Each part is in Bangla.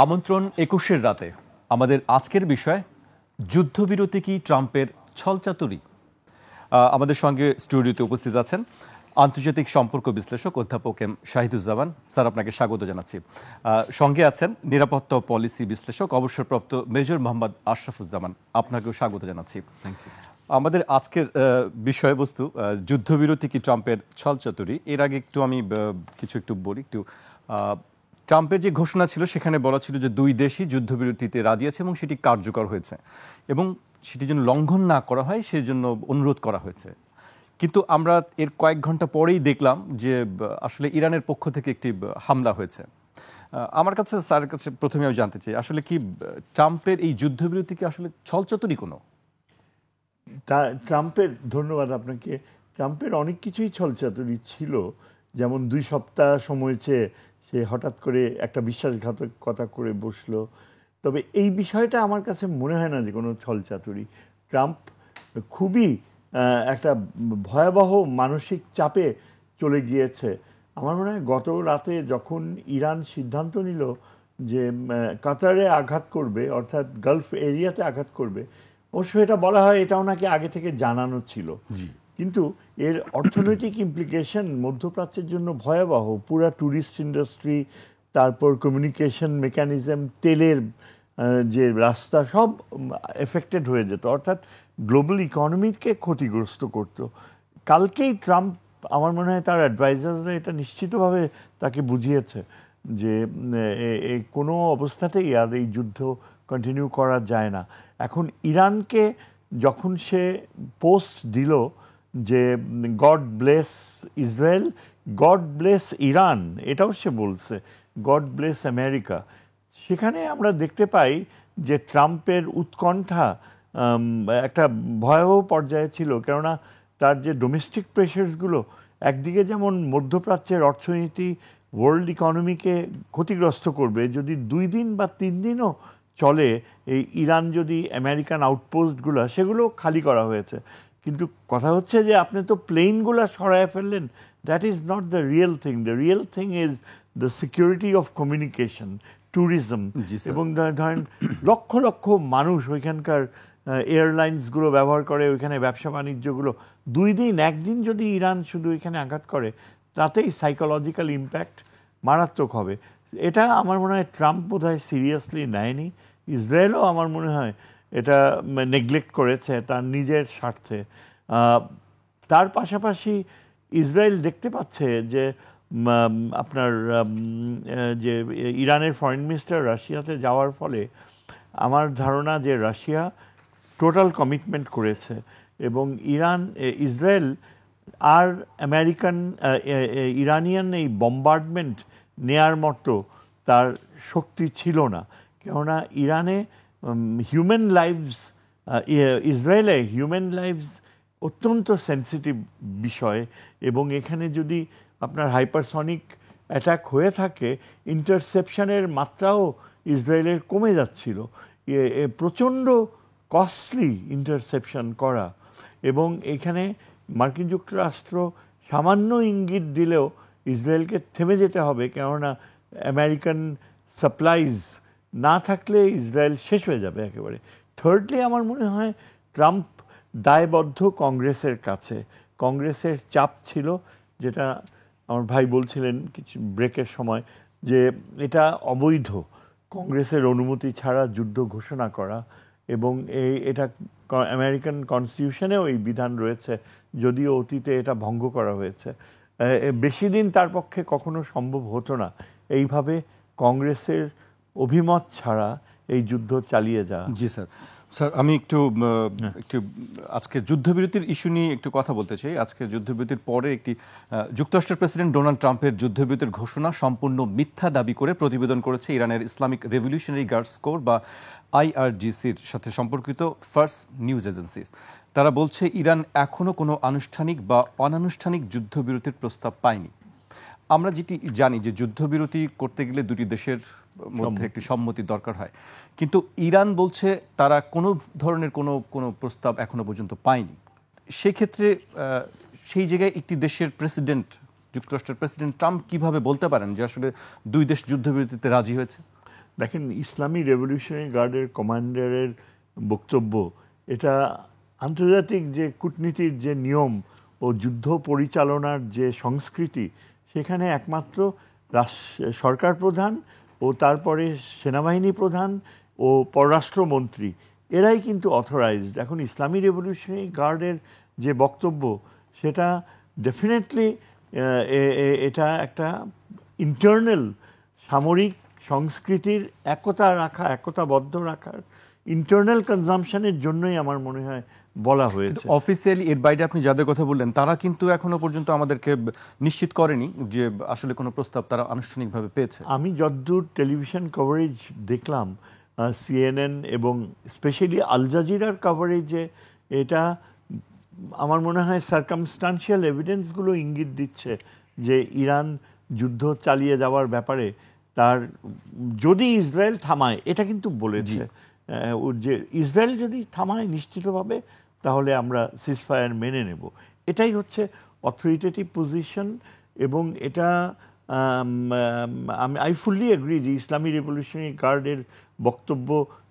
আমন্ত্রণ ২১-এর রাতে আমাদের আজকের বিষয় যুদ্ধবিরতি কি ট্রাম্পের ছলচাতুরি। আমাদের সঙ্গে স্টুডিওতে উপস্থিত আছেন আন্তর্জাতিক সম্পর্ক বিশ্লেষক অধ্যাপক এম শাহিদুজ্জামান স্যার, আপনাকে স্বাগত জানাচ্ছি। সঙ্গে আছেন নিরাপত্তা পলিসি বিশ্লেষক অবসরপ্রাপ্ত মেজর মোহাম্মদ আশরাফুজ্জামান, আপনাকেও স্বাগত জানাচ্ছি। আমাদের আজকের বিষয়বস্তু যুদ্ধবিরতি কি ট্রাম্পের ছলচাতুরি। এর আগে আমি একটু বলি। ট্রাম্পের যে ঘোষণা ছিল সেখানে বলা ছিল যে দুই দেশই যুদ্ধবিরতিতে রাজি আছে এবং সেটি কার্যকর হয়েছে এবং সেটি যেন লঙ্ঘন না করা হয় সেই জন্য অনুরোধ করা হয়েছে। কিন্তু আমরা এর কয়েক ঘন্টা পরেই দেখলাম যে আসলে ইরানের পক্ষ থেকে একটি হামলা হয়েছে। আমার কাছে স্যারের কাছে প্রথমে আমি জানতে চাই, আসলে কি ট্রাম্পের এই যুদ্ধবিরতি কি আসলে ছলচাতুরি কোনো? ট্রাম্পের ধন্যবাদ আপনাকে। ট্রাম্পের অনেক কিছুই ছলচাতুরি ছিল, যেমন 2 সপ্তাহ সময় চেয়ে সে হঠাৎ করে একটা বিশ্বাসঘাতকতা করে বসলো। তবে এই বিষয়টা আমার কাছে মনে হয় না যে কোনো ছলচাতুরি। ট্রাম্প খুবই একটা ভয়াবহ মানসিক চাপে চলে গিয়েছে। আমার মনে হয় গত রাতে যখন ইরান সিদ্ধান্ত নিল যে কাতারে আঘাত করবে, অর্থাৎ গালফ এরিয়াতে আঘাত করবে, অবশ্য এটা বলা হয় এটাও নাকি আগে থেকে জানানো ছিল, কিন্তু এর অর্থনৈতিক ইমপ্লিকেশন মধ্যপ্রাচ্যের জন্য ভয়াবহ। পুরা ট্যুরিস্ট ইন্ডাস্ট্রি, তারপর কমিউনিকেশন মেকানিজম, তেলের যে রাস্তা, সব এফেক্টেড হয়ে যেত, অর্থাৎ গ্লোবাল ইকোনমিকে ক্ষতিগ্রস্ত করত। কালকেই ট্রাম্প, আমার মনে হয় তার অ্যাডভাইজাররা এটা নিশ্চিতভাবে তাকে বুঝিয়েছে যে কোনো অবস্থাতেই আর এই যুদ্ধ কন্টিনিউ করা যায় না। এখন ইরানকে যখন সে পোস্ট দিল যে god bless Israel, god bless Iran, এটাও সে বলছে, গড ব্লেস আমেরিকা, সেখানে আমরা দেখতে পাই যে ট্রাম্পের উৎকণ্ঠা একটা ভয়াবহ পর্যায়ে ছিল। কেননা তার যে ডোমেস্টিক প্রেশারসগুলো একদিকে যেমন মধ্যপ্রাচ্যের অর্থনীতি, ওয়ার্ল্ড ইকোনমিকে ক্ষতিগ্রস্ত করবে যদি 2 দিন বা 3 দিনও চলে, এই ইরান যদি আমেরিকান আউটপোস্টগুলো সেগুলো খালি করা হয়েছে। কিন্তু কথা হচ্ছে যে আপনি তো প্লেনগুলো সরায় ফেললেন, that is not the real thing. The real thing is the security of communication, tourism, এবং ধরেন লক্ষ লক্ষ মানুষ ওইখানকার এয়ারলাইন্সগুলো ব্যবহার করে, ওইখানে ব্যবসা বাণিজ্যগুলো 2 দিন, 1 দিন যদি ইরান শুধু এখানে আঘাত করে, তাতেই সাইকোলজিক্যাল ইম্প্যাক্ট মারাত্মক হবে। এটা আমার মনে হয় ট্রাম্প বোধহয় সিরিয়াসলি নেয়নি। ইসরায়েলও আমার মনে হয় এটা নেগলেক্ট করেছে তার নিজের স্বার্থে। তার পাশাপাশি ইসরায়েল দেখতে পাচ্ছে যে আপনার যে ইরানের ফরেন মিনিস্টার রাশিয়াতে যাওয়ার ফলে আমার ধারণা যে রাশিয়া টোটাল কমিটমেন্ট করেছে এবং ইসরায়েল আর ইরানিয়ান এই বম্বার্ডমেন্ট নেয়ার মতো তার শক্তি ছিল না। কেননা ইরানে হিউম্যান লাইভস, ইসরায়েলে হিউম্যান লাইভস অত্যন্ত সেন্সিটিভ বিষয়, এবং এখানে যদি আপনার হাইপারসনিক অ্যাটাক হয়ে থাকে, ইন্টারসেপশনের মাত্রাও ইসরায়েলের কমে যাচ্ছিল। প্রচণ্ড কস্টলি ইন্টারসেপশন করা, এবং এখানে মার্কিন যুক্তরাষ্ট্র সামান্য ইঙ্গিত দিলেও ইসরায়েলকে থেমে যেতে হবে, কেননা আমেরিকান সাপ্লাইজ না থাকলে ইসরায়েল শেষ হয়ে যাবে একেবারে। থার্ডলি আমার মনে হয় ট্রাম্প দায়বদ্ধ কংগ্রেসের কাছে। কংগ্রেসের চাপ ছিল, যেটা আমার ভাই বলছিলেন কিছু ব্রেকের সময়, যে এটা অবৈধ কংগ্রেসের অনুমতি ছাড়া যুদ্ধ ঘোষণা করা, এবং এটা আমেরিকান কনস্টিটিউশনেও এই বিধান রয়েছে, যদিও অতীতে এটা ভঙ্গ করা হয়েছে। বেশি দিন তার পক্ষে কখনো সম্ভব হতো না এইভাবে কংগ্রেসের অভিমত ছাড়া এই যুদ্ধ চালিয়ে যাওয়া। জি স্যার। স্যার, আমি একটু আজকে যুদ্ধবিরতির ইস্যু নিয়ে একটু কথা বলতে চাই। আজকে যুদ্ধবিরতির পরে যুক্তরাষ্ট্রের প্রেসিডেন্ট ডোনাল্ড ট্রাম্পের যুদ্ধবিরতির ঘোষণা সম্পূর্ণ মিথ্যা দাবি করে প্রতিবেদন করেছে ইরানের ইসলামিক রেভলিউশনারি গার্ডস কোর বা IRGCর সাথে সম্পর্কিত ফার্স নিউজ এজেন্সি। তারা বলছে ইরান এখনও কোনো আনুষ্ঠানিক বা অনানুষ্ঠানিক যুদ্ধবিরতির প্রস্তাব পায়নি। আমরা যেটি জানি যে যুদ্ধবিরতি করতে গেলে দুটি দেশের মধ্যে একটি সম্মতি দরকার হয়, কিন্তু ইরান বলছে তারা কোনো ধরনের কোনো প্রস্তাব এখনো পর্যন্ত পায়নি। সেক্ষেত্রে সেই জায়গায় একটি দেশের প্রেসিডেন্ট, যুক্তরাষ্ট্রের প্রেসিডেন্ট ট্রাম্প কিভাবে বলতে পারেন যে আসলে দুই দেশ যুদ্ধবিরতিতে রাজি হয়েছে? দেখেন, ইসলামী রেভলিউশনারি গার্ডের কমান্ডারের বক্তব্য, এটা আন্তর্জাতিক যে কূটনীতির যে নিয়ম ও যুদ্ধ পরিচালনার যে সংস্কৃতি, সেখানে একমাত্র সরকার প্রধান ও তারপরে সেনাবাহিনী প্রধান ও পররাষ্ট্রমন্ত্রী এরাই কিন্তু অথরাইজড। এখন ইসলামী রেভলিউশনারি গার্ডের যে বক্তব্য, সেটা ডেফিনেটলি এটা একটা ইন্টারনাল সামরিক সংস্কৃতির একতাবদ্ধ রাখার ইন্টারনাল কনজামশনের জন্যই আমার মনে হয় বলা হয়েছে। অফিসিয়ালি এর বাইরে আপনি যাদের কথা বললেন তারা কিন্তু এখনো পর্যন্ত আমাদেরকে নিশ্চিত করেনি যে আসলে কোনো প্রস্তাব তারা আনুষ্ঠানিকভাবে পেয়েছে। আমি যতদূর টেলিভিশন কভারেজ দেখলাম, সিএনএন এবং স্পেশালি আল জাজিরার কভারেজে, এটা আমার মনে হয় সার্কামস্টান্সিয়াল এভিডেন্সগুলো ইঙ্গিত দিচ্ছে যে ইরান যুদ্ধ চালিয়ে যাওয়ার ব্যাপারে তার, যদি ইসরায়েল থামায়, এটা কিন্তু বলেছে যে ইসরায়েল যদি থামায় নিশ্চিতভাবে, তাহলে আমরা সিজফায়ার মেনে নেব। এটাই হচ্ছে অথরিটেটিভ পজিশন। এবং এটা আই ফুললি এগ্রি যে ইসলামী রেভলিউশনারি গার্ডের বক্তব্য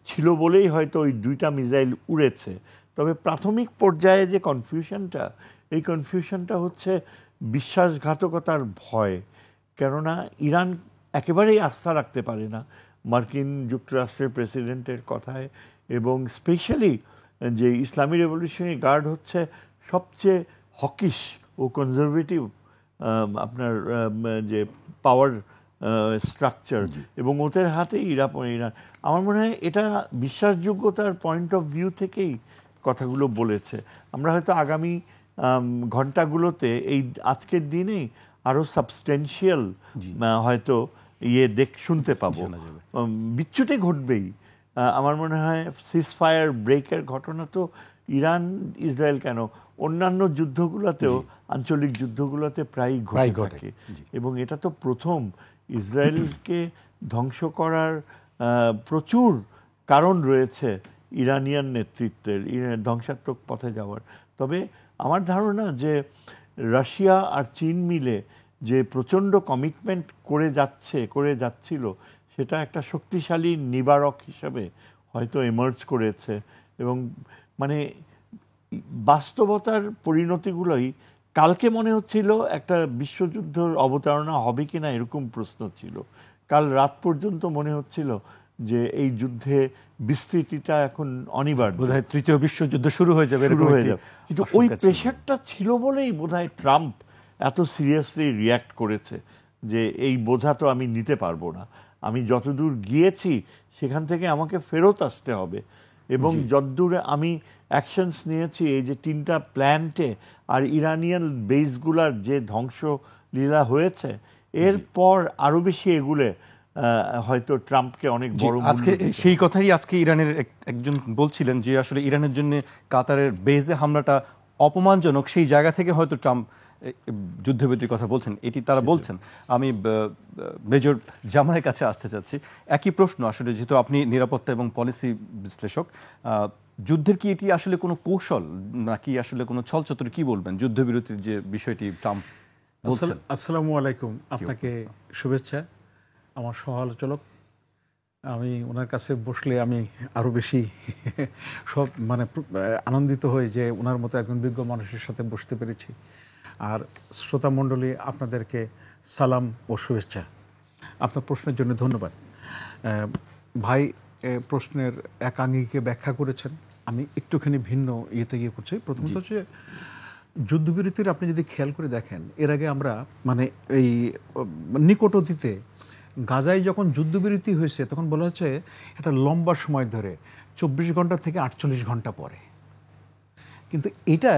ছিল বলেই হয়তো ওই 2টা মিসাইল উড়েছে। তবে প্রাথমিক পর্যায়ে যে কনফিউশনটা, এই কনফিউশনটা হচ্ছে বিশ্বাসঘাতকতার ভয়। কেননা ইরান একেবারেই আস্থা রাখতে পারে না মার্কিন যুক্তরাষ্ট্রের প্রেসিডেন্টের কথায়, এবং স্পেশালি যে ইসলামী রেভলিউশনারি গার্ড হচ্ছে সবচেয়ে হকিশ ও কনজারভেটিভ আপনার যে পাওয়ার স্ট্রাকচার, এবং ওদের হাতেই ইরান। আমার মনে হয় এটা বিশ্বাসযোগ্যতার পয়েন্ট অফ ভিউ থেকেই কথাগুলো বলেছে। আমরা হয়তো আগামী ঘন্টাগুলোতে, এই আজকের দিনেই আরও সাবস্টেন্সিয়াল হয়তো শুনতে পাবো। বিচ্যুতি ঘটবেই। আমার মনে হয় সিজফায়ার ব্রেকের ঘটনা তো ইরান ইসরায়েল কেন, অন্যান্য যুদ্ধগুলোতেও, আঞ্চলিক যুদ্ধগুলোতে প্রায়ই ঘটে থাকে। এবং এটা তো প্রথম। ইসরায়েলকে ধ্বংস করার প্রচুর কারণ রয়েছে ইরানিয়ান নেতৃত্বের ধ্বংসাত্মক পথে যাওয়ার। তবে আমার ধারণা যে রাশিয়া আর চীন মিলে যে প্রচণ্ড কমিটমেন্ট করে যাচ্ছিল, সেটা একটা শক্তিশালী নিবারক হিসাবে হয়তো এমার্জ করেছে। এবং মানে বাস্তবতার পরিণতিগুলোই, কালকে মনে হচ্ছিল একটা বিশ্বযুদ্ধের অবতারণা হবে কিনা এরকম প্রশ্ন ছিল। কাল রাত পর্যন্ত মনে হচ্ছিল যে এই যুদ্ধে বিস্তৃতিটা এখন অনিবার্য, বোধহয় তৃতীয় বিশ্বযুদ্ধ শুরু হয়ে যাবে। কিন্তু ওই প্রেশারটা ছিল বলেই বোধহয় ট্রাম্প এত সিরিয়াসলি রিয়্যাক্ট করেছে যে এই বোঝা তো আমি নিতে পারবো না, আমি যতদূর গিয়েছি সেখান থেকে আমাকে ফেরত আসতে হবে। এবং যতদূরে আমি অ্যাকশনস নিয়েছি, এই যে 3টা প্ল্যান্টে আর ইরানিয়ান বেসগুলার যে ধ্বংসলীলা হয়েছে, এরপর আরও বেশি এগুলো হয়তো ট্রাম্পকে অনেক বড়। আজকে সেই কথাই আজকে ইরানের একজন বলছিলেন যে আসলে ইরানের জন্য কাতারের বেসে হামলাটা অপমানজনক, সেই জায়গা থেকে হয়তো ট্রাম্প যুদ্ধবিরতির কথা বলছেন, এটি তারা বলছেন। আমি মেজর জামানের কাছে আসতে চাচ্ছি। একই প্রশ্ন আসলে, যেহেতু আপনি নিরাপত্তা এবং পলিসি বিশ্লেষক, যুদ্ধের কি এটি আসলে কোনো কৌশল নাকি আসলে কোনো ছলচাতুরি, কি বলবেন যুদ্ধবিরতির যে বিষয়টি ট্রাম্প বলছেন? আসসালামু আলাইকুম, আপনাকে শুভেচ্ছা। আমার সহ আলোচক, আমি ওনার কাছে বসলে আমি আরও বেশি আনন্দিত হই যে ওনার মতো একজন বিজ্ঞ মানুষের সাথে বসতে পেরেছি। আর শ্রোতা মণ্ডলী, আপনাদেরকে সালাম ও শুভেচ্ছা। আপনার প্রশ্নের জন্য ধন্যবাদ। ভাই প্রশ্নের একাঙ্গিকে ব্যাখ্যা করেছেন, আমি একটুখানি ভিন্ন ইয়েতে গিয়ে করছি। প্রথমত হচ্ছে যুদ্ধবিরতির আপনি যদি খেয়াল করে দেখেন, এর আগে আমরা এই নিকট অতীতে গাজায় যখন যুদ্ধবিরতি হয়েছে তখন বলা হচ্ছে একটা লম্বা সময় ধরে 24 ঘন্টা থেকে 48 ঘন্টা পরে, কিন্তু এটা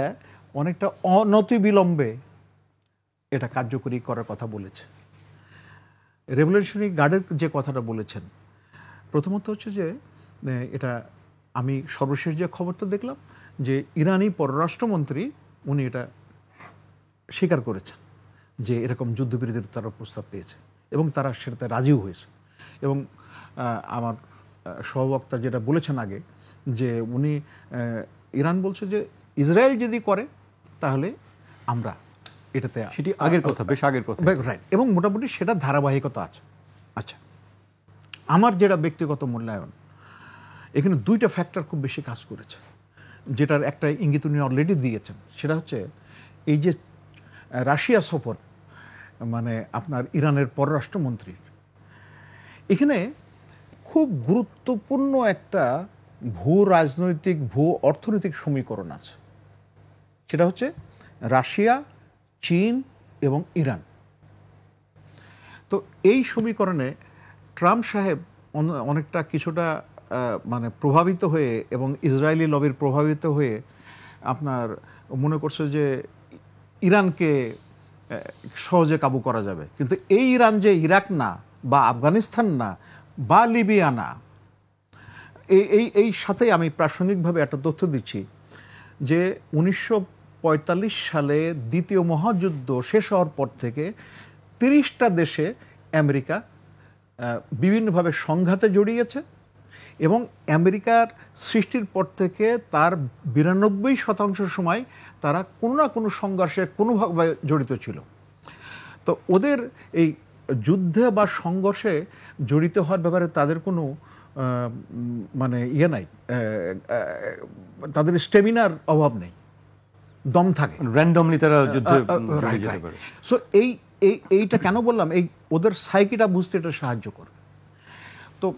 অনেকটা অনতিবিলম্বে এটা কার্যকরী করার কথা বলেছে। রেভলিউশনারি গার্ডের যে কথাটা বলেছেন, প্রথমত হচ্ছে যে এটা আমি সর্বশেষ যে খবরটা দেখলাম যে ইরানি পররাষ্ট্রমন্ত্রী উনি এটা স্বীকার করেছেন যে এরকম যুদ্ধবিরতির তারা প্রস্তাব পেয়েছে এবং তারা সেটাতে রাজিও হয়েছে। এবং আমার সহবক্তা যেটা বলেছেন আগে, যে উনি ইরান বলছে যে ইসরায়েল যদি করে তাহলে আমরা এটাতে, সেটি আগের কথা, বেশ আগের কথা, রাইট, এবং মোটামুটি সেটা ধারাবাহিকতা আছে। আচ্ছা, আমার যেটা ব্যক্তিগত মূল্যায়ন, এখানে দুইটা ফ্যাক্টর খুব বেশি কাজ করেছে, যেটার একটা ইঙ্গিত উনি অলরেডি দিয়েছেন। সেটা হচ্ছে এই যে রাশিয়া সফর, মানে আপনার ইরানের পররাষ্ট্রমন্ত্রীর, এখানে খুব গুরুত্বপূর্ণ একটা ভূ রাজনৈতিক ভূ অর্থনৈতিক সমীকরণ আছে। সেটা হচ্ছে রাশিয়া, চীন এবং ইরান। তো এই সমীকরণে ট্রাম্প সাহেব অনেকটা কিছুটা মানে প্রভাবিত হয়ে এবং ইসরায়েলি লবির প্রভাবিত হয়ে আপনার মনে করছে যে ইরানকে সহজে কাবু করা যাবে। কিন্তু এই ইরান যে ইরাক না, বা আফগানিস্তান না, বা লিবিয়া না। এই সাথে আমি প্রাসঙ্গিকভাবে একটা তথ্য দিচ্ছি যে 1945 সালে দ্বিতীয় মহাযুদ্ধ শেষ হওয়ার পর থেকে 30টা দেশে আমেরিকা বিভিন্নভাবে সংঘাতে জড়িয়েছে, এবং আমেরিকার সৃষ্টির পর থেকে তার 92% সময় তারা কোনো না কোনো সংঘর্ষে কোনোভাবে জড়িত ছিল। তো ওদের এই যুদ্ধে বা সংঘর্ষে জড়িত হওয়ার ব্যাপারে তাদের কোনো মানে ইয়ে নাই, তাদের স্টেমিনার অভাব নেই, দম থাকে, র্যান্ডমলি তারা যুদ্ধে যেতে পারে। সো এইটা কেন বললাম, এই ওদের সাইকিটা বুঝতে এটা সাহায্য করে। তো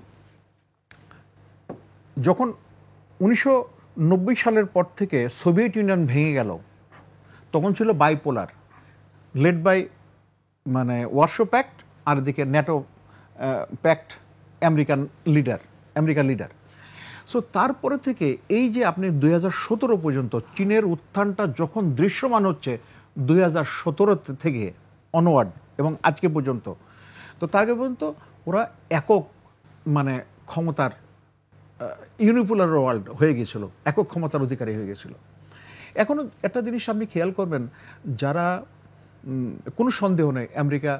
যখন 1990 সালের পর থেকে সোভিয়েত ইউনিয়ন ভেঙে গেল, তখন ছিল বাইপোলার, লেড বাই মানে ওয়ারশো প্যাক্ট, আর এদিকে ন্যাটো প্যাক্ট, আমেরিকার লিডার। সো তারপরে থেকে এই যে আপনি 2017 পর্যন্ত চীনের উত্থানটা যখন দৃশ্যমান হচ্ছে 2017 থেকে অনওয়ার্ড এবং আজকে পর্যন্ত, তো তার আগে পর্যন্ত ওরা একক মানে ক্ষমতার ইউনিপোলার ওয়ার্ল্ড হয়ে গেছিল, একক ক্ষমতার অধিকারী হয়ে গেছিল। এখনও একটা জিনিস আপনি খেয়াল করবেন, যারা কোনো সন্দেহ নেই আমেরিকা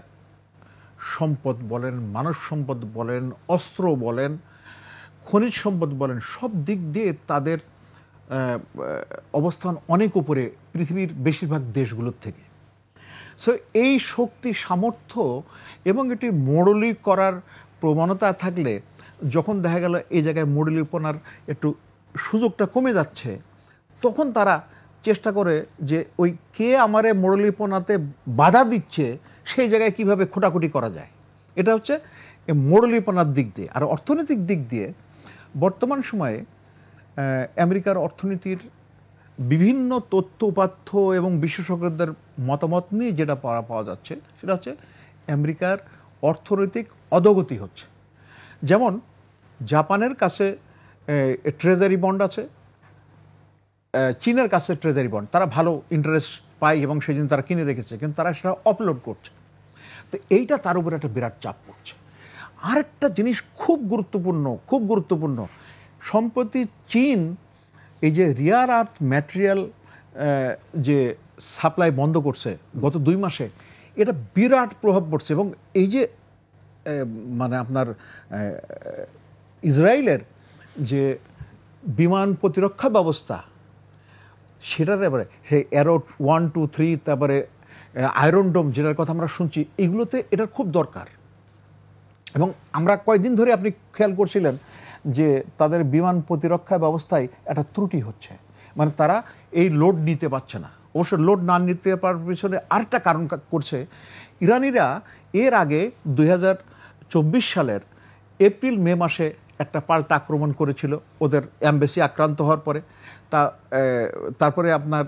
সম্পদ বলেন, মানব সম্পদ বলেন, অস্ত্র বলেন, খনিজ সম্পদ বলেন, সব দিক দিয়ে তাদের অবস্থান অনেক উপরে পৃথিবীর বেশিরভাগ দেশগুলোর থেকে। সো এই শক্তি, সামর্থ্য এবং এটি মোড়লি করার প্রবণতা থাকলে, যখন দেখা গেল এই জায়গায় মোড়লিপনার একটু সুযোগটা কমে যাচ্ছে, তখন তারা চেষ্টা করে যে ওই কে আমারে মোড়লিপনাতে বাধা দিচ্ছে সেই জায়গায় কিভাবে খোটাখুটি করা যায়। এটা হচ্ছে মোড়লিপনার দিক দিয়ে। আর অর্থনৈতিক দিক দিয়ে বর্তমান সময়ে আমেরিকার অর্থনীতির বিভিন্ন তথ্য উপাত্য এবং বিশেষজ্ঞদের মতামত নিয়ে যেটা পাওয়া যাচ্ছে, সেটা হচ্ছে আমেরিকার অর্থনৈতিক অধোগতি হচ্ছে। যেমন জাপানের কাছে ট্রেজারি বন্ড আছে, চীনের কাছে ট্রেজারি বন্ড, তারা ভালো ইন্টারেস্ট পায় এবং সেই জন্য তারা কিনে রেখেছে, কিন্তু তারা সেটা অপলোড করছে। তো এইটা তার উপরে একটা বিরাট চাপ পড়ছে। আরেকটা জিনিস খুব গুরুত্বপূর্ণ, সম্প্রতি চীন এই যে রিয়ার আর্থ ম্যাটেরিয়াল যে সাপ্লাই বন্ধ করছে গত 2 মাসে, এটা বিরাট প্রভাব পড়ছে। এবং এই যে মানে আপনার ইসরায়েলের যে বিমান প্রতিরক্ষা ব্যবস্থা, সেটার ব্যাপারে অ্যারো 1, 2, 3, তারপরে আয়রন ডোম যেটার কথা আমরা শুনছি, এগুলোতে এটার খুব দরকার। এবং আমরা কয়েকদিন ধরে আপনি খেয়াল করছিলেন যে তাদের বিমান প্রতিরক্ষা ব্যবস্থায় একটা ত্রুটি হচ্ছে, মানে তারা এই লোড নিতে পারছে না। অবশ্য লোড না নিতে পারার পিছনে আরেকটা কারণ করছে, ইরানিরা এর আগে 2024 সালের এপ্রিল মে মাসে একটা পাল্টা আক্রমণ করেছিল ওদের এমবেসি আক্রান্ত হওয়ার পরে। তারপরে আপনার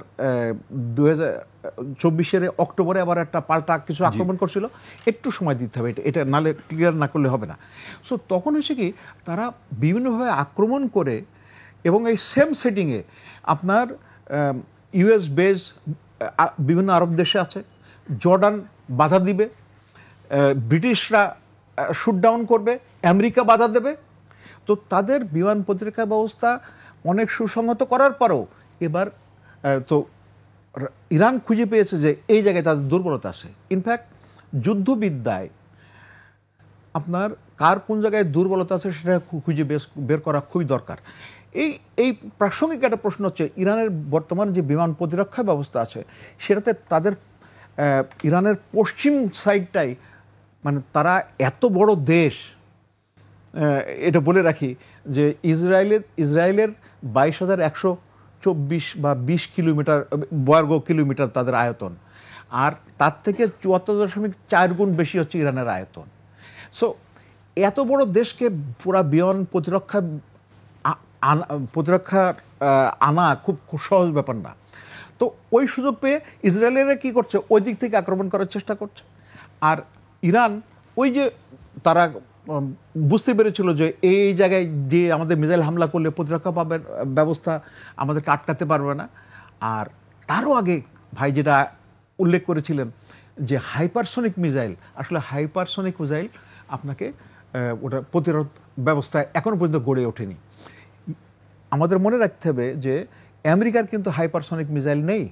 2024 অক্টোবরে আবার একটা পাল্টা কিছু আক্রমণ করছিল। একটু সময় দিতে হবে, এটা নালে ক্লিয়ার না করলে হবে না। সো তখন হচ্ছে কি, তারা বিভিন্নভাবে আক্রমণ করে, এবং এই সেম সেটিংয়ে আপনার ইউএস বেজ বিভিন্ন আরব দেশে আছে, জর্ডান বাধা দিবে, ব্রিটিশরা শুট ডাউন করবে, আমেরিকা বাধা দেবে। তো তাদের বিমান প্রতিরক্ষা ব্যবস্থা অনেক সুসংহত করার পরেও এবার তো ইরান খুঁজে পেয়েছে যে এই জায়গায় তাদের দুর্বলতা আছে। ইনফ্যাক্ট যুদ্ধবিদ্যায় আপনার কার কোন জায়গায় দুর্বলতা আছে সেটা খুঁজে বের করা খুবই দরকার। এই প্রাসঙ্গিক একটা প্রশ্ন হচ্ছে, ইরানের বর্তমান যে বিমান প্রতিরক্ষা ব্যবস্থা আছে, সেটাতে তাদের ইরানের পশ্চিম সাইডটাই, মানে তারা এত বড় দেশ, এটা বলে রাখি যে ইসরায়েলের 22,124 বা 20 কিলোমিটার বর্গ কিলোমিটার তাদের আয়তন, আর তার থেকে 74.4 গুণ বেশি হচ্ছে ইরানের আয়তন। সো এত বড় দেশকে পুরা বিয়ন্ড প্রতিরক্ষার আনা খুব সহজ ব্যাপার না। তো ওই সুযোগ পেয়ে ইসরায়েলেরা কি করছে, ওই দিক থেকে আক্রমণ করার চেষ্টা করছে। আর ইরান ওই যে তারা বুঝতে পেরেছিল যে এই জায়গায় যে আমাদের মিসাইল হামলা করলে প্রতিরক্ষা ব্যবস্থা আমাদেরকে আটকাতে পারবে না। আর তারও আগে ভাই যেটা উল্লেখ করেছিলেন যে হাইপারসনিক মিসাইল, আসলে হাইপারসনিক মিসাইল আপনাকে ওটা প্রতিরোধ ব্যবস্থা এখনো পর্যন্ত গড়ে ওঠেনি। আমাদের মনে রাখতে হবে যে আমেরিকার কিন্তু হাইপারসনিক মিসাইল নেই।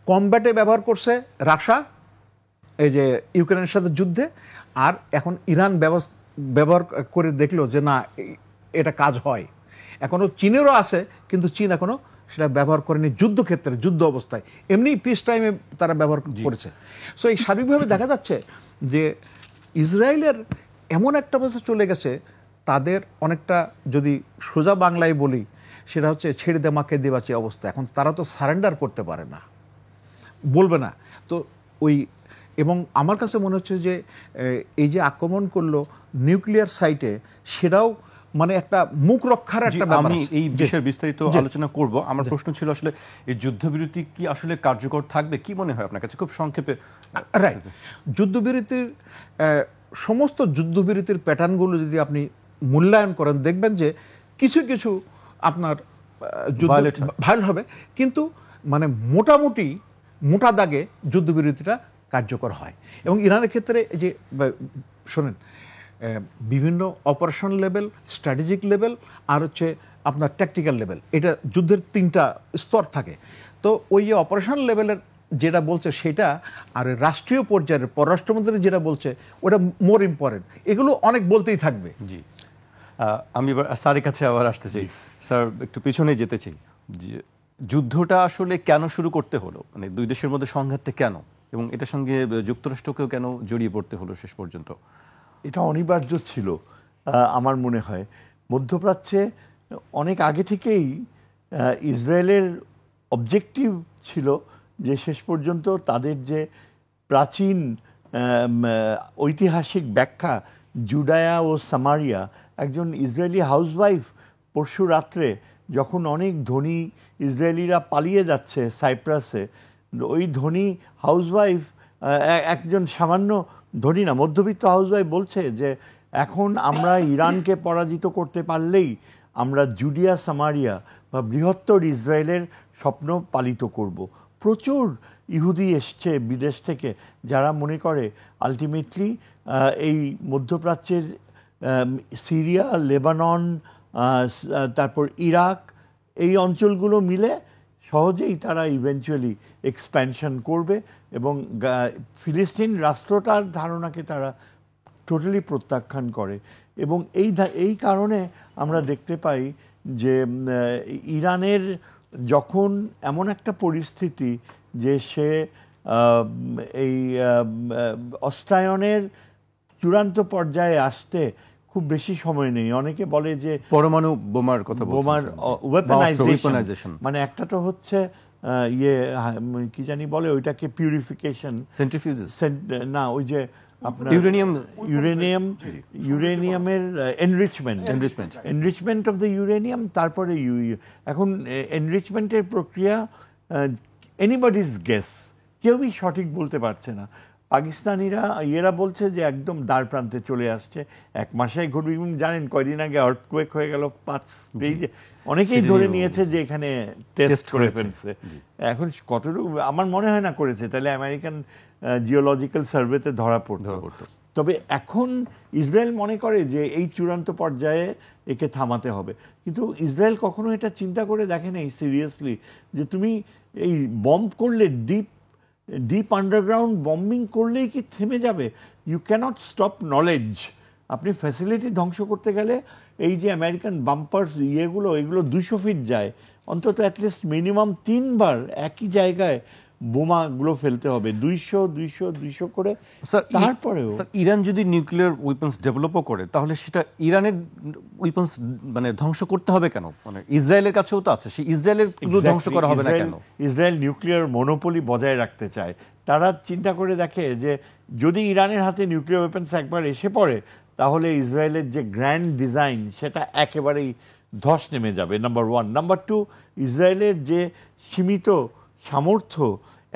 কমব্যাটে ব্যবহার করছে রাশিয়া এই যে ইউক্রেনের সাথে যুদ্ধে, আর এখন ইরান ব্যবহার করে দেখলো যে না এটা কাজ হয়। এখনো চীনেরও আছে, কিন্তু চীন এখনো সেটা ব্যবহার করেনি যুদ্ধক্ষেত্রে, যুদ্ধ অবস্থায়। এমনি পিস টাইমে তারা ব্যবহার করেছে। সো এই সার্বিকভাবে দেখা যাচ্ছে যে ইসরায়েলের এমন একটা অবস্থা চলে গেছে, তাদের অনেকটা যদি সোজা বাংলায় বলি সেটা হচ্ছে ছেড়ে দে মাকে দেবাচি অবস্থা। এখন তারা তো সারেন্ডার করতে পারে না, বলবে না তো ওই। এবং আমার কাছে মনে হচ্ছে যে এই যে আক্রমণ করলো নিউক্লিয়ার সাইটে, সেটাও মানে একটা মুখ রক্ষার একটা ব্যাপার। আমি এই বিষয়ে বিস্তারিত আলোচনা করব। আমার প্রশ্ন ছিল আসলে এই যুদ্ধবিরতি কি আসলে কার্যকর থাকবে, কি মনে হয় আপনার কাছে, খুব সংক্ষেপে? রাইট, যুদ্ধবিরতির সমস্ত যুদ্ধবিরতির প্যাটার্নগুলো যদি আপনি মূল্যায়ন করেন, দেখবেন যে কিছু কিছু আপনার ভায়োলেট হবে, কিন্তু মানে মোটামুটি মোটা দাগে যুদ্ধবিরতিটা কার্যকর হয়। এবং ইরানের ক্ষেত্রে যে শোনেন, বিভিন্ন অপারেশন লেভেল, স্ট্র্যাটেজিক লেভেল, আর হচ্ছে আপনার ট্যাকটিক্যাল লেভেল, এটা যুদ্ধের 3টা স্তর থাকে। তো ওই যে অপারেশন লেভেলের যেটা বলছে সেটা, আর রাষ্ট্রীয় পর্যায়ের পররাষ্ট্রমন্ত্রী যেটা বলছে ওটা মোর ইম্পর্টেন্ট। এগুলো অনেক বলতেই থাকবে। জি, আমি এবার স্যারের কাছে আবার আসতে চাই। স্যার, একটু পিছনে যেতে চাই। যুদ্ধটা আসলে কেন শুরু করতে হলো, মানে দুই দেশের মধ্যে সংঘাতটা কেন, এবং এটার সঙ্গে যুক্তরাষ্ট্রকেও কেন জড়িয়ে পড়তে হলো শেষ পর্যন্ত? এটা অনিবার্য ছিল আমার মনে হয়। মধ্যপ্রাচ্যে অনেক আগে থেকেই ইসরায়েলের অবজেক্টিভ ছিল যে শেষ পর্যন্ত তাদের যে প্রাচীন ঐতিহাসিক ব্যাখ্যা জুডায়া ও সামারিয়া, একজন ইসরায়েলি হাউসওয়াইফ পরশু রাত্রে যখন অনেক ধনী ইসরায়েলিরা পালিয়ে যাচ্ছে সাইপ্রাসে, ওই ধনী হাউসওয়াইফ, একজন সামান্য ধনী না, মধ্যবিত্ত হাউসওয়াইফ বলছে যে এখন আমরা ইরানকে পরাজিত করতে পারলেই আমরা জুডিয়া সামারিয়া বা বৃহত্তর ইসরায়েলের স্বপ্ন পালিত করব। প্রচুর ইহুদি এসছে বিদেশ থেকে, যারা মনে করে আলটিমেটলি এই মধ্যপ্রাচ্যের সিরিয়া, লেবানন, তারপর ইরাক, এই অঞ্চলগুলো মিলে সহজেই তারা ইভেনচুয়ালি এক্সপ্যানশন করবে এবং ফিলিস্তিন রাষ্ট্রটার ধারণাকে তারা টোটালি প্রত্যাখ্যান করে। এবং এই কারণে আমরা দেখতে পাই যে ইরানের যখন এমন একটা পরিস্থিতি যে সে এই অস্ত্রায়নের চূড়ান্ত পর্যায়ে আসতে খুব বেশি সময় নেই। অনেকে বলে যে পরমাণু বোমার কথা, বোমার ওয়েপনাইজেশন, মানে একটা তো হচ্ছে কি জানি বলে ওইটাকে পিউরিফিকেশন, সেন্ট্রিফিউজেস না, ওই যে আপনার ইউরেনিয়ামের এনরিচমেন্ট অফ দ্য ইউরেনিয়াম। তারপরে এখন এনরিচমেন্টের প্রক্রিয়া এনিবডিজ গেস, কেউই সঠিক বলতে পারছে না। পাকিস্তানিরা এরা বলছে যে একদম দ্বার প্রান্তে চলে আসছে, 1 মাসেই ঘটবে। জানেন কয়দিন আগে আর্থকুয়েক হয়ে গেল 5 স্টেজে, অনেকেই ধরে নিয়েছে যে এখানে টেস্ট করে ফেলছে। এখন কতটুকু আমার মনে হয় না করেছে, তাহলে আমেরিকান জিওলজিক্যাল সার্ভেতে ধরা পড়তো। তবে এখন ইসরায়েল মনে করে যে এই চূড়ান্ত পর্যায়ে একে থামাতে হবে, কিন্তু ইসরায়েল কখনো এটা চিন্তা করে দেখে নেই সিরিয়াসলি যে তুমি এই বম্ব করলে, ডিপ আন্ডারগ্রাউন্ড বম্বিং করলেই কি থেমে যাবে? You cannot stop knowledge. আপনি ফ্যাসিলিটি ধ্বংস করতে গেলে এই যে আমেরিকান বাম্পার্স এগুলো 200 ফিট যায়, অন্তত অ্যাটলিস্ট মিনিমাম 3 বার একই জায়গায় বোমাগুলো ফেলতে হবে 200 করে। স্যার তারপরেও স্যার ইরান যদি নিউক্লিয়ার উইপন্স ডেভেলপও করে তাহলে সেটা ইরানের উইপন্স মানে ধ্বংস করতে হবে কেন? মানে ইসরায়েলের কাছেও তো আছে, সেই ইসরায়েলের ধ্বংস করা হবে না কেন? ইসরায়েল নিউক্লিয়ার মনোপলি বজায় রাখতে চায়। তারা চিন্তা করে দেখে যে যদি ইরানের হাতে নিউক্লিয়ার ওয়েপন্স একবার এসে পড়ে তাহলে ইসরায়েলের যে গ্র্যান্ড ডিজাইন সেটা একেবারেই ধস নেমে যাবে, নাম্বার ওয়ান। নাম্বার টু, ইসরায়েলের যে সীমিত সামর্থ্য,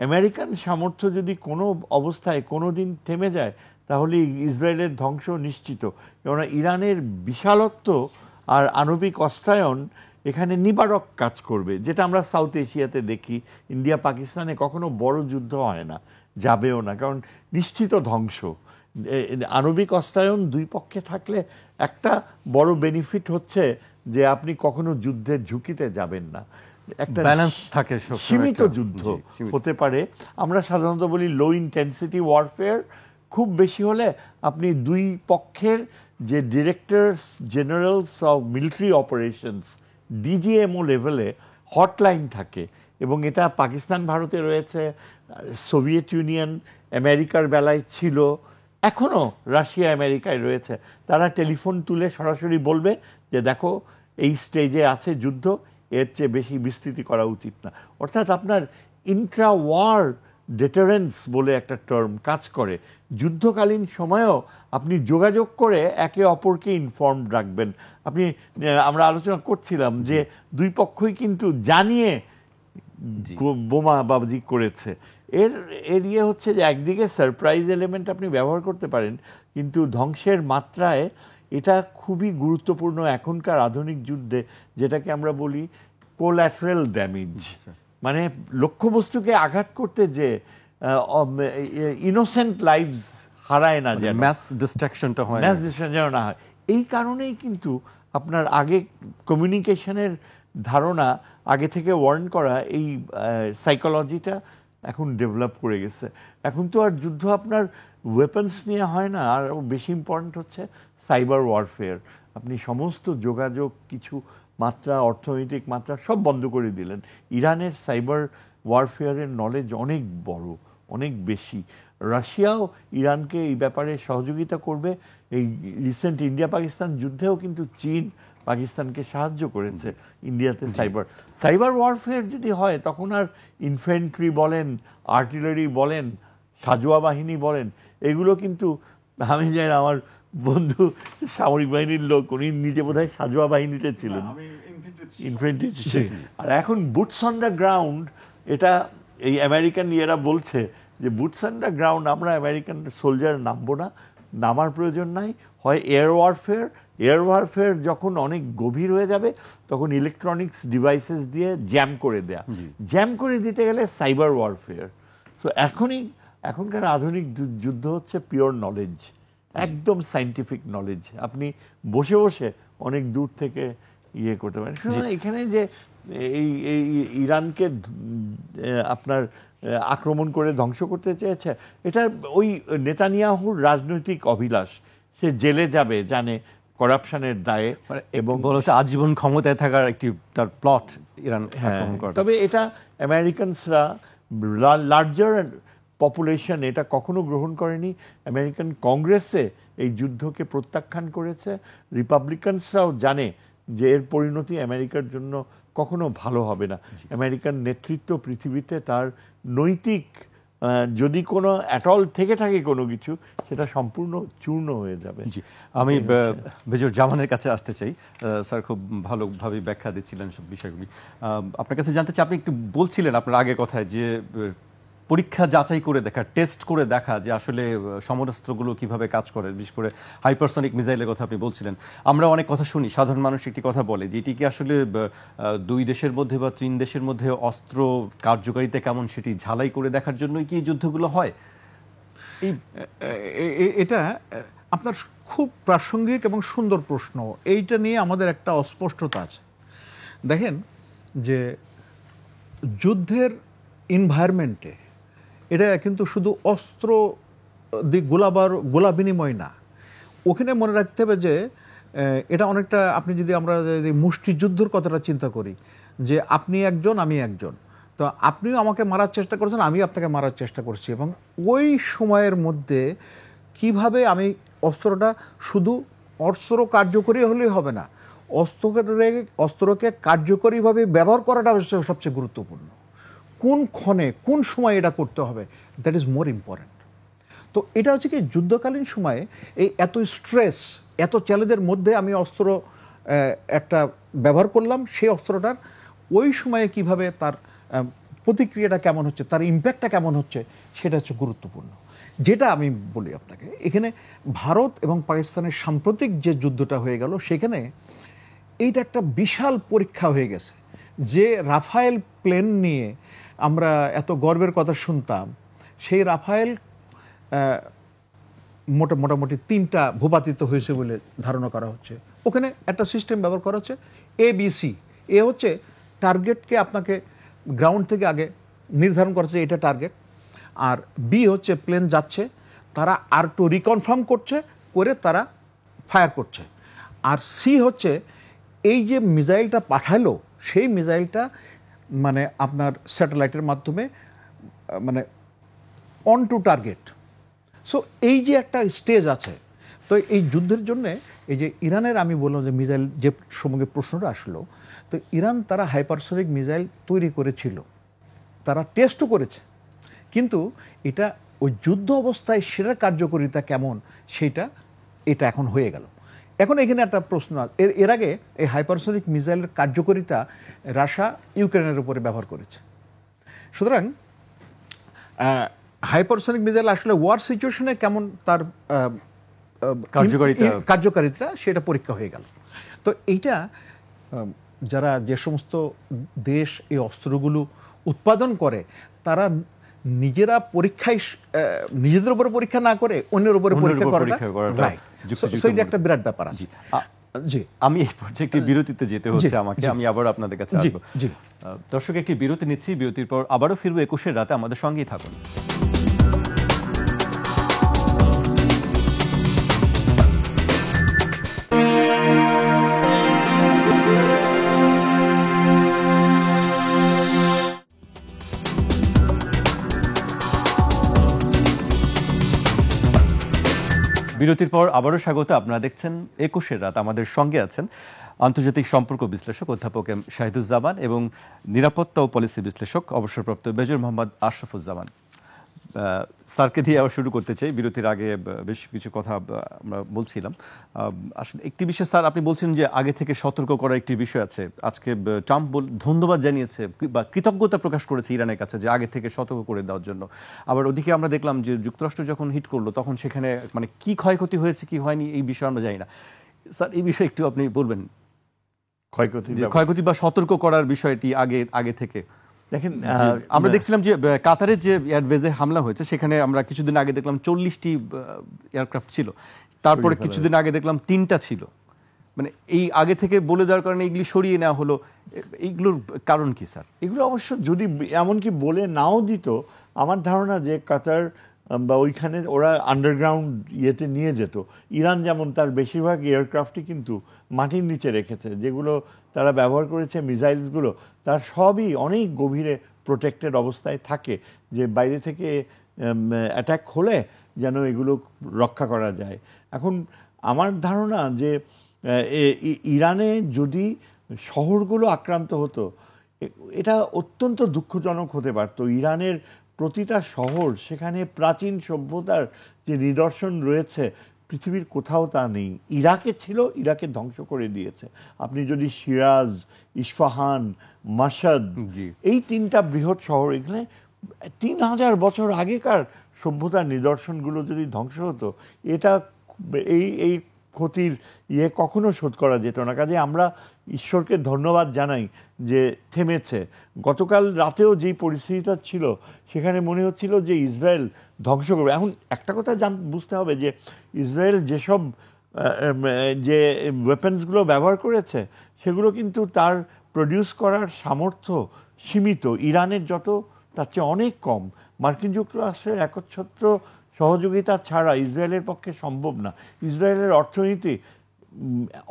আমেরিকান সামর্থ্য যদি কোনো অবস্থায় কোনো দিন থেমে যায় তাহলে ইসরায়েলের ধ্বংস নিশ্চিত। কেননা ইরানের বিশালত্ব আর আণবিক অস্ত্রায়ন এখানে নিবারক কাজ করবে, যেটা আমরা সাউথ এশিয়াতে দেখি। ইন্ডিয়া পাকিস্তানে কখনো বড় যুদ্ধ হয় না, যাবেও না, কারণ নিশ্চিত ধ্বংস। আণবিক অস্ত্রায়ন দুই পক্ষে থাকলে একটা বড় বেনিফিট হচ্ছে যে আপনি কখনো যুদ্ধের ঝুঁকিতে যাবেন না, একটা ব্যালেন্স থাকে, সীমিত যুদ্ধ হতে পারে। আমরা সাধারণত বলি লো ইন্টেন্সিটি ওয়ারফেয়ার। খুব বেশি হলে আপনি দুই পক্ষের যে directors generals of military operations DGMO লেভেলে হটলাইন থাকে, এবং এটা পাকিস্তান ভারতে রয়েছে, সোভিয়েত ইউনিয়ন আমেরিকার বেলায় ছিল, এখনও রাশিয়া আমেরিকায় রয়েছে। তারা টেলিফোন তুলে সরাসরি বলবে যে দেখো এই স্টেজে আছে যুদ্ধ, এর চেয়ে বেশি বিস্তৃতি করা উচিত না। অর্থাৎ আপনার ইন্ট্রা ওয়ার ডেটারেন্স বলে একটা টার্ম কাজ করে। যুদ্ধকালীন সময়েও আপনি যোগাযোগ করে একে অপরকে ইনফর্মড রাখবেন। আপনি আমরা আলোচনা করছিলাম যে দুই পক্ষই কিন্তু জানিয়ে বোমাবাজি করেছে। এর ইয়ে হচ্ছে যে একদিকে সারপ্রাইজ এলিমেন্ট আপনি ব্যবহার করতে পারেন, কিন্তু ধ্বংসের মাত্রায় এটা খুবই গুরুত্বপূর্ণ এখনকার আধুনিক যুদ্ধে, যেটাকে আমরা বলি কোল্যাটারাল ড্যামেজ। মানে লক্ষ্যবস্তুকে আঘাত করতে যে ইনোসেন্ট লাইভস হারায় না, যেন ম্যাস ডিস্ট্রাকশনটা হয়, ম্যাস ডিস্ট্রাকশন যেন না হয়। এই কারণেই কিন্তু আপনার আগে কমিউনিকেশনের ধারণা, আগে থেকে ওয়ার্ন করা, এই সাইকোলজিটা এখন ডেভেলপ করে গেছে। এখন তো আর যুদ্ধ আপনার ওয়েপন্স নিয়ে হয় না, আর বেশি ইম্পর্ট্যান্ট হচ্ছে সাইবার ওয়ারফেয়ার। আপনি সমস্ত যোগাযোগ কিছু মাত্রা, অর্থনৈতিক মাত্রা সব বন্ধ করে দিলেন। ইরানের সাইবার ওয়ারফেয়ারের নলেজ অনেক বড়, অনেক বেশি। রাশিয়াও ইরানকে এই ব্যাপারে সহযোগিতা করবে। এই রিসেন্ট ইন্ডিয়া পাকিস্তান যুদ্ধেও কিন্তু চীন পাকিস্তানকে সাহায্য করেছে ইন্ডিয়াতে সাইবার ওয়ারফেয়ার যদি হয়, তখন আর ইনফ্যান্ট্রি বলেন, আর্টিলারি বলেন, সাজোয়া বাহিনী বলেন, এগুলো কিন্তু, আমি জানি না, আমার বন্ধু সামরিক বাহিনীর লোক, উনি নিজে বোধহয় সাজোয়া বাহিনীতে ছিলেন, ইনফ্যান্ট্রি। আর এখন বুটস অন দ্য গ্রাউন্ড, এটা এই আমেরিকান ইয়েরা বলছে যে বুটস অন দ্য গ্রাউন্ড আমরা আমেরিকান সোলজার নামবো না, নামার প্রয়োজন নাই। হয় এয়ার ওয়ারফেয়ার যখন অনেক গভীর হয়ে যাবে তখন ইলেকট্রনিক্স ডিভাইসেস দিয়ে জ্যাম করে দেয়া, জ্যাম করে দিতে গেলে সাইবার ওয়ারফেয়ার। সো এখনকার আধুনিক যুদ্ধ হচ্ছে পিওর নলেজ, একদম সাইন্টিফিক নলেজ। আপনি বসে বসে অনেক দূর থেকে ইয়ে করতে পারেন। সুতরাং এখানে যে এই ইরানকে আপনার আক্রমণ করে ধ্বংস করতে চেয়েছে, এটা ওই নেতানিয়াহুর রাজনৈতিক অভিলাষ। সে জেলে যাবে জানে করাপশনের দায়ে, এবং বলছে আজীবন ক্ষমতায় থাকার একটি তার প্লট ইরান আক্রমণ করা। তবে এটা আমেরিকানসরা, লার্জার পপুলেশন এটা কখনো গ্রহণ করেনি। আমেরিকান কংগ্রেসে এই যুদ্ধকে প্রত্যাখ্যান করেছে। রিপাবলিকানসরাও জানে যে এর পরিণতি আমেরিকার জন্য কখনো ভালো হবে না। আমেরিকান নেতৃত্ব পৃথিবীতে তার নৈতিক, যদি কোনো অ্যাটল থেকে থাকে কোনো কিছু, সেটা সম্পূর্ণ চূর্ণ হয়ে যাবে। জি, আমি বেজর জামানের কাছে আসতে চাই। স্যার খুব ভালোভাবে ব্যাখ্যা দিচ্ছিলেন সব বিষয়গুলি। আপনার কাছে জানতে চাই, আপনি একটু বলছিলেন আপনার আগে কথায় যে পরীক্ষা যাচাই করে দেখা, টেস্ট করে দেখা যে আসলে সমরাস্ত্রগুলো কিভাবে কাজ করে, বিশেষ করে হাইপারসনিক মিসাইলের কথা আপনি বলছিলেন। আমরা অনেক কথা শুনি, সাধারণ মানুষ একটি কথা বলে যে এটি কি আসলে দুই দেশের মধ্যে বা তিন দেশের মধ্যে অস্ত্র কার্যকারিতা কেমন সেটি ঝালাই করে দেখার জন্যই কি যুদ্ধগুলো হয়? এটা আপনার খুব প্রাসঙ্গিক এবং সুন্দর প্রশ্ন। এইটা নিয়ে আমাদের একটা অস্পষ্টতা আছে। দেখেন যে যুদ্ধের এনভায়রনমেন্টে এটা কিন্তু শুধু অস্ত্র গোলা বিনিময় না, ওখানে মনে রাখতে হবে যে এটা অনেকটা, আপনি যদি আমরা মুষ্টিযুদ্ধের কথাটা চিন্তা করি, যে আপনি একজন আমি একজন, তো আপনিও আমাকে মারার চেষ্টা করেছেন, আমি আপনাকে মারার চেষ্টা করছি, এবং ওই সময়ের মধ্যে কিভাবে আমি অস্ত্রটা, শুধু অস্ত্র কার্যকরী হলেই হবে না, অস্ত্রকে কার্যকরীভাবে ব্যবহার করাটা সবচেয়ে গুরুত্বপূর্ণ। কোন ক্ষণে কোন সময় এটা করতে হবে, দ্যাট ইজ মোর ইম্পর্ট্যান্ট। তো এটা হচ্ছে কি, যুদ্ধকালীন সময়ে এই এত স্ট্রেস, এত চ্যালেঞ্জের মধ্যে আমি অস্ত্র একটা ব্যবহার করলাম, সেই অস্ত্রটার ওই সময়ে কিভাবে তার প্রতিক্রিয়াটা কেমন হচ্ছে, তার ইম্প্যাক্টটা কেমন হচ্ছে, সেটা হচ্ছে গুরুত্বপূর্ণ। যেটা আমি বলি আপনাকে, এখানে ভারত এবং পাকিস্তানের সাম্প্রতিক যে যুদ্ধটা হয়ে গেল, সেখানে এইটা একটা বিশাল পরীক্ষা হয়ে গেছে। যে রাফায়েল প্লেন নিয়ে আমরা এত গর্বের কথা শুনতাম, সেই রাফায়েল মোটামুটি 3টা ভূপাতিত হয়েছে বলে ধারণা করা হচ্ছে। ওখানে একটা সিস্টেম ব্যবহার করা হচ্ছে ABC। এ হচ্ছে টার্গেটকে আপনাকে গ্রাউন্ড থেকে আগে নির্ধারণ করেছে এটা টার্গেট, আর বি হচ্ছে প্লেন যাচ্ছে, তারা আর রিকনফার্ম করে তারা ফায়ার করছে, আর সি হচ্ছে এই যে মিসাইলটা পাঠালো, সেই মিসাইলটা মানে আপনার স্যাটেলাইটের মাধ্যমে মানে অন টু টার্গেট। সো এই যে একটা স্টেজ আছে, তো এই যুদ্ধের জন্যে এই যে ইরানের, আমি বললাম যে মিসাইল যে সম্বন্ধে প্রশ্নটা আসলো, তো ইরান তারা হাইপারসনিক মিসাইল তৈরি করেছিল, তারা টেস্টও করেছে, কিন্তু এটা ওই যুদ্ধ অবস্থায় সেটার কার্যকারিতা কেমন এটা এখন হয়ে গেল। এখন এখানে একটা প্রশ্ন, এর আগে এই হাইপারসনিক মিসাইলের কার্যকারিতা রাশিয়া ইউক্রেনের উপরে ব্যবহার করেছে। সুতরাং হাইপারসনিক মিসাইল আসলে ওয়ার সিচুয়েশনে কেমন তার কার্যকারিতা সেটা পরীক্ষা হয়ে গেল। তো এইটা যারা যে সমস্ত দেশ এই অস্ত্রগুলো উৎপাদন করে, তারা নিজেরা পরীক্ষায় নিজেদের উপরে পরীক্ষা না করে অন্যের উপরে পরীক্ষা করাটা একটা বিরাট ব্যাপার আছে। জি, আমি এই পর্যায়ে একটি বিরতিতে যেতে হচ্ছে আমাকে, আমি আবার আপনাদের কাছে আসবো। দর্শক, একটি বিরতি নিচ্ছি, বিরতির পর আবারও ফিরবো 21-এর রাতে, আমাদের সঙ্গেই থাকুন। বিরতির পর আবারও স্বাগত। আপনারা দেখছেন 21-এর রাত, আমাদের সঙ্গে আছেন আন্তর্জাতিক সম্পর্ক বিশ্লেষক অধ্যাপক এম শাহিদুজ্জামান এবং নিরাপত্তা ও পলিসি বিশ্লেষক অবসরপ্রাপ্ত মেজর মোহাম্মদ আশরাফুজ্জামান। স্যারকে দিয়ে আবার শুরু করতে চাই। বিরতির আগে বেশ কিছু কথা আমরা বলছিলাম। আসলে একটি বিষয় স্যার, আপনি বলছেন যে আগে থেকে সতর্ক করার একটি বিষয় আছে। আজকে ট্রাম্প ধন্যবাদ জানিয়েছে বা কৃতজ্ঞতা প্রকাশ করেছে ইরানের কাছে যে আগে থেকে সতর্ক করে দেওয়ার জন্য। আবার ওদিকে আমরা দেখলাম যে যুক্তরাষ্ট্র যখন হিট করলো, তখন সেখানে মানে কি ক্ষয়ক্ষতি হয়েছে কি হয়নি এই বিষয়ে আমরা জানি না। স্যার, এই বিষয়ে একটু আপনি বলবেন, ক্ষয়ক্ষতি বা সতর্ক করার বিষয়টি আগে থেকে। দেখেন, আমরা দেখছিলাম যে কাতারের যে এয়ারবেজে হামলা হয়েছে, সেখানে আমরা কিছুদিন আগে দেখলাম 40টি এয়ারক্রাফট ছিল, তারপরে কিছুদিন আগে দেখলাম 3টা ছিল। মানে এই আগে থেকে বলে দেওয়ার কারণে এগুলি সরিয়ে নেওয়া হলো, এইগুলোর কারণ কি স্যার? এগুলো অবশ্য যদি এমনকি বলে নাও দিত, আমার ধারণা যে কাতার বা ওইখানে ওরা আন্ডারগ্রাউন্ড ইয়েতে নিয়ে যেত। ইরান যেমন তার বেশিরভাগ এয়ারক্রাফটই কিন্তু মাটির নিচে রেখেছে, যেগুলো তারা ব্যবহার করেছে মিসাইলসগুলো, তার সবই অনেক গভীরে প্রোটেক্টেড অবস্থায় থাকে, যে বাইরে থেকে অ্যাটাক হলে যেন এগুলো রক্ষা করা যায়। এখন আমার ধারণা যে ইরানে যদি শহরগুলো আক্রান্ত হতো, এটা অত্যন্ত দুঃখজনক হতে পারত। ইরানের প্রতিটা শহর, সেখানে প্রাচীন সভ্যতার যে নিদর্শন রয়েছে, পৃথিবীর কোথাও তা নেই। ইরাকে ছিল, ইরাকে ধ্বংস করে দিয়েছে। আপনি যদি সিরাজ, ইস্পাহান, মাশাদ, এই 3টা বৃহৎ শহর, এখানে 3000 বছর আগেকার সভ্যতার নিদর্শনগুলো যদি ধ্বংস হতো, এটা এই ক্ষতির কখনো শোধ করা যেত না। কাজে আমরা ঈশ্বরকে ধন্যবাদ জানাই যে থেমেছে। গতকাল রাতেও যেই পরিস্থিতিটা ছিল, সেখানে মনে হচ্ছিল যে ইসরায়েল ধ্বংস করবে। এখন একটা কথা বুঝতে হবে যে ইসরায়েল যেসব যে ওয়েপন্সগুলো ব্যবহার করেছে, সেগুলো কিন্তু তার প্রডিউস করার সামর্থ্য সীমিত। ইরানের যত, তার চেয়ে অনেক কম। মার্কিন যুক্তরাষ্ট্রের একচ্ছত্র সহযোগিতা ছাড়া ইসরায়েলের পক্ষে সম্ভব না। ইসরায়েলের অর্থনীতি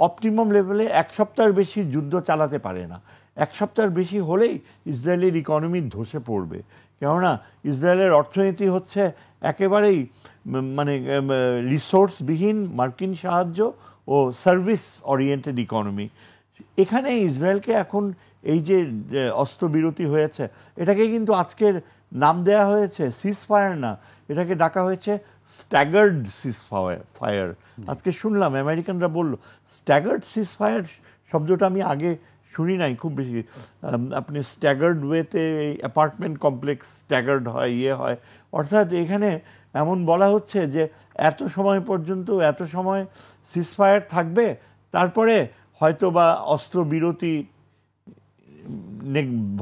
অপটিমাম লেভেলে 1 সপ্তাহের বেশি যুদ্ধ চালাতে পারে না। এক সপ্তাহের বেশি হলেই ইসরায়েলের ইকোনমি ধসে পড়বে। কেননা ইসরায়েলের অর্থনীতি হচ্ছে একেবারেই মানে রিসোর্সবিহীন মার্কিন সাহায্য ও সার্ভিস ওরিয়েন্টেড ইকোনমি। এখানে ইসরায়েলকে এখন এই যে অস্ত্রবিরতি হয়েছে, এটাকে কিন্তু আজকের নাম দেয়া হয়েছে সিজ ফায়ার না, এটাকে ডাকা হয়েছে স্ট্যাগার্ড সিজ ফায়ার। আজকে শুনলাম আমেরিকানরা বলল স্ট্যাগার্ড সিজ ফায়ার শব্দটা আমি আগে শুনি নাই খুব বেশি। আপনি স্ট্যাগার্ড ওয়েতে অ্যাপার্টমেন্ট কমপ্লেক্স স্ট্যাগার্ড হয়, হয়, অর্থাৎ এখানে এমন বলা হচ্ছে যে এত সময় পর্যন্ত এত সময় সিজ ফায়ার থাকবে, তারপরে হয়তো বা অস্ত্রবিরতি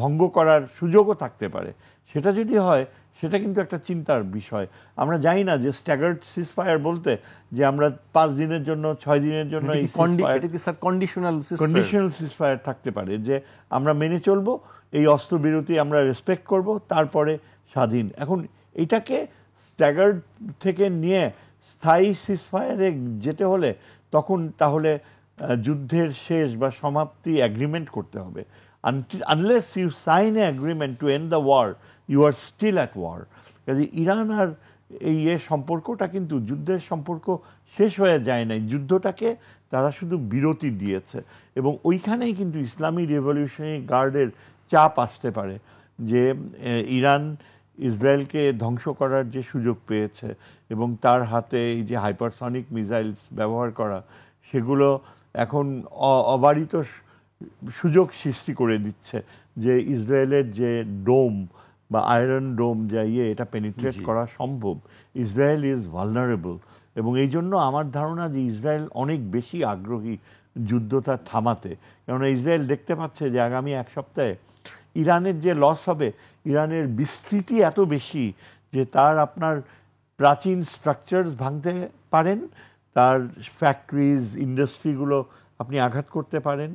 ভঙ্গ করার সুযোগও থাকতে পারে। সেটা যদি হয় সেটা কিন্তু একটা চিন্তার বিষয়। আমরা জানি না যে স্ট্যাগার্ড সিজ ফায়ার বলতে যে আমরা 5 দিনের জন্য 6 দিনের জন্য কন্ডিশনাল সিজ ফায়ার থাকতে পারে, যে আমরা মেনে চলবো, এই অস্ত্রবিরতি আমরা রেসপেক্ট করব, তারপরে স্বাধীন। এখন এটাকে স্ট্যাগার্ড থেকে নিয়ে স্থায়ী সিজ ফায়ারে যেতে হলে তখন তাহলে যুদ্ধের শেষ বা সমাপ্তি অ্যাগ্রিমেন্ট করতে হবে। Unless you sign a agreement to end the war, you are still at war. কাজে ইরান আর এই সম্পর্কটা কিন্তু যুদ্ধের সম্পর্ক শেষ হয়ে যায় নাই, যুদ্ধটাকে তারা শুধু বিরতি দিয়েছে। এবং ওইখানেই কিন্তু ইসলামী রেভলিউশনারি গার্ডের চাপ আসতে পারে যে ইরান ইসরায়েলকে ধ্বংস করার যে সুযোগ পেয়েছে এবং তার হাতে এই যে হাইপারসনিক মিসাইলস ব্যবহার করা, সেগুলো এখন অবারিত সুযোগ সৃষ্টি করে দিচ্ছে যে ইসরায়েলের যে ডোম বা আয়রন ডোম যা এটা পেনিট্রেট করা সম্ভব। ইসরায়েল ইজ ভালনারেবল এবং এই জন্য আমার ধারণা যে ইসরায়েল অনেক বেশি আগ্রহী যুদ্ধটা থামাতে। কেননা ইসরায়েল দেখতে পাচ্ছে যে আগামী এক সপ্তাহে ইরানের যে লস হবে, ইরানের বিস্তৃতি এত বেশি যে তার আপনার প্রাচীন স্ট্রাকচারস ভাঙতে পারেন, তার ফ্যাক্টরিজ ইন্ডাস্ট্রিগুলো আপনি আঘাত করতে পারেন,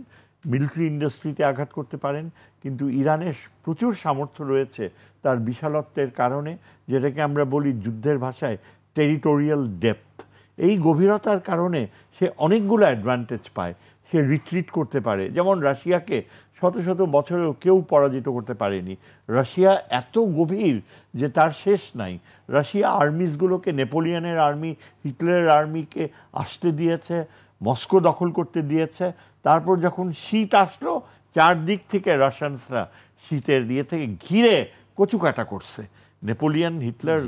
মিলিটারি ইন্ডাস্ট্রিতে আঘাত করতে পারেন। কিন্তু ইরানের প্রচুর সামর্থ্য রয়েছে তার বিশালত্বের কারণে, যেটাকে আমরা বলি যুদ্ধের ভাষায় টেরিটোরিয়াল ডেপথ। এই গভীরতার কারণে সে অনেকগুলো অ্যাডভান্টেজ পায়। সে রিট্রিট করতে পারে, যেমন রাশিয়াকে শত শত বছরেও কেউ পরাজিত করতে পারেনি। রাশিয়া এত গভীর যে তার শেষ নাই। রাশিয়া আর্মিসগুলোকে, নেপোলিয়নের আর্মি, হিটলারের আর্মিকে আসতে দিয়েছে, মস্কো দখল করতে দিয়েছে। তারপর যখন শীত আসলো, চারদিক থেকে রাশিয়ানসরা শীতের থেকে ঘিরে কচুকাটা করছে। নেপোলিয়ন, হিটলার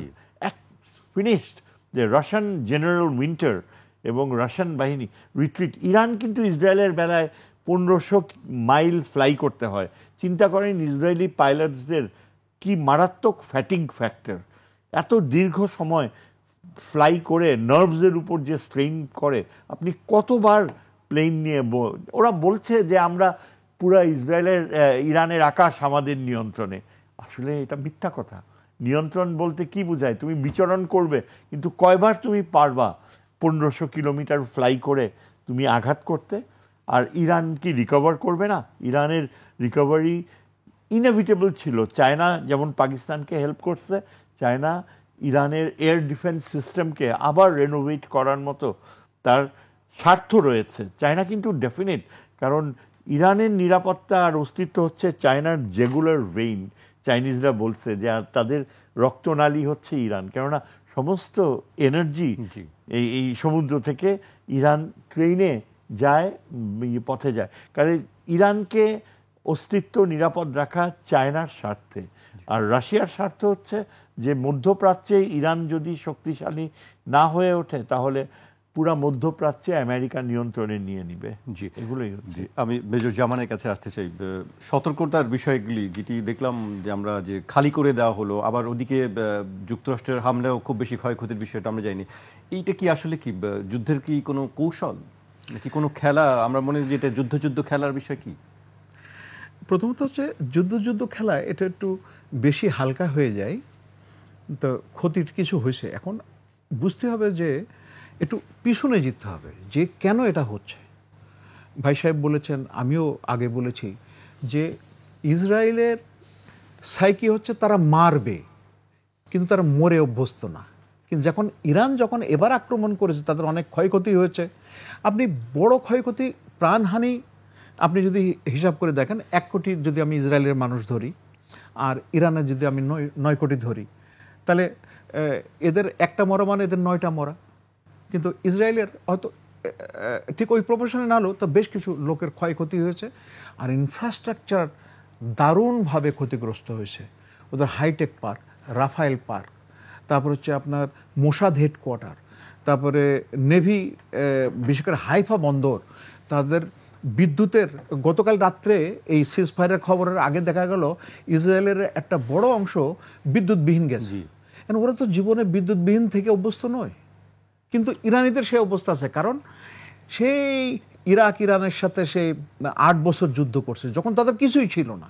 এক ফিনিশড। যে রাশিয়ান জেনারেল উইন্টার এবং রাশিয়ান বাহিনী রিট্রিট। ইরান কিন্তু ইসরায়েলের বেলায় 1500 মাইল ফ্লাই করতে হয়। চিন্তা করেন ইসরায়েলি পাইলটসদের কি মারাত্মক ফ্যাটিগ ফ্যাক্টর। এত দীর্ঘ সময় ফ্লাই করে নার্ভসের উপর যে স্ট্রেইন করে, আপনি কতবার প্লেন নিয়ে, ওরা বলছে যে আমরা পুরা ইরানের আকাশ আমাদের নিয়ন্ত্রণে। আসলে এটা মিথ্যা কথা। নিয়ন্ত্রণ বলতে কি বোঝায়? তুমি বিচরণ করবে, কিন্তু কয়বার তুমি পারবা 1500 কিলোমিটার ফ্লাই করে তুমি আঘাত করতে? আর ইরান কি রিকভার করবে না? ইরানের রিকভারি ইনএভিটেবল ছিল। চায়না যেমন পাকিস্তানকে হেল্প করছে, চায়না ইরানের এয়ার ডিফেন্স সিস্টেমকে আবার রেনোভেট করার মতো তার স্বার্থ রয়েছে। চায়না কিন্তু ডেফিনেট, কারণ ইরানের নিরাপত্তা আর অস্তিত্ব হচ্ছে চায়নার জেগুলার ভেইন। চাইনিজরা বলছে যে তাদের রক্তনালী হচ্ছে ইরান, কেননা সমস্ত এনার্জি এই সমুদ্র থেকে ইরান ট্রেনে যায়, পথে যায়। কারণ ইরানকে অস্তিত্ব নিরাপদ রাখা চায়নার স্বার্থে। আর রাশিয়ার স্বার্থ হচ্ছে যে মধ্যপ্রাচ্যে ইরান যদি শক্তিশালী না হয়ে ওঠে, তাহলে পুরা মধ্যপ্রাচ্যে আমেরিকা নিয়ন্ত্রণে নিয়ে নিবে। জি, এগুলোই হচ্ছে। আমি মেজর জামানের কাছে আসতে চাই। সতর্কতার বিষয়গুলি যেটি দেখলাম যে আমরা যে খালি করে দেওয়া হলো, আবার ওদিকে যুক্তরাষ্ট্রের হামলাও খুব বেশি ক্ষয়ক্ষতির বিষয়টা আমরা জানি। এইটা কি আসলে কি যুদ্ধের কি কোনো কৌশল নাকি কোনো খেলা? আমরা মনে করি যে এটা যুদ্ধ খেলার বিষয় কি? প্রথমত হচ্ছে যুদ্ধ খেলা এটা একটু বেশি হালকা হয়ে যায়, তো ক্ষতির কিছু হয়েছে। এখন বুঝতে হবে যে একটু পিছনে যেতে হবে যে কেন এটা হচ্ছে। ভাই সাহেব বলেছেন, আমিও আগে বলেছি যে ইসরায়েলের সাইকি হচ্ছে তারা মারবে, কিন্তু তারা মরে অভ্যস্ত না। কিন্তু ইরান যখন এবার আক্রমণ করেছে, তাদের অনেক ক্ষয়ক্ষতি হয়েছে। আপনি বড় ক্ষয়ক্ষতি, প্রাণহানি আপনি যদি হিসাব করে দেখেন 1 কোটি যদি আমি ইসরায়েলের মানুষ ধরি আর ইরানের যদি আমি 9 কোটি ধরি, তাহলে এদের একটা মরা মানে এদের 9টা মরা। কিন্তু ইসরায়েলের হয়তো ঠিক ওই প্রপোর্শনে না হলেও তো বেশ কিছু লোকের ক্ষয়ক্ষতি হয়েছে, আর ইনফ্রাস্ট্রাকচার দারুণভাবে ক্ষতিগ্রস্ত হয়েছে। ওদের হাইটেক পার্ক, রাফায়েল পার্ক, তারপর হচ্ছে আপনার মোসাদ হেডকোয়ার্টার, তারপরে নেভি, বিশেষ করে হাইফা বন্দর, তাদের বিদ্যুতের গতকাল রাত্রে এই সিজফায়ারের খবরের আগে দেখা গেল ইসরায়েলের একটা বড় অংশ বিদ্যুৎবিহীন গেছে। ওরা তো জীবনে বিদ্যুৎবিহীন থেকে অভ্যস্ত নয়, কিন্তু ইরানিদের সেই অবস্থা আছে, কারণ সেই ইরানের সাথে সেই 8 বছর যুদ্ধ করছে যখন তাদের কিছুই ছিল না।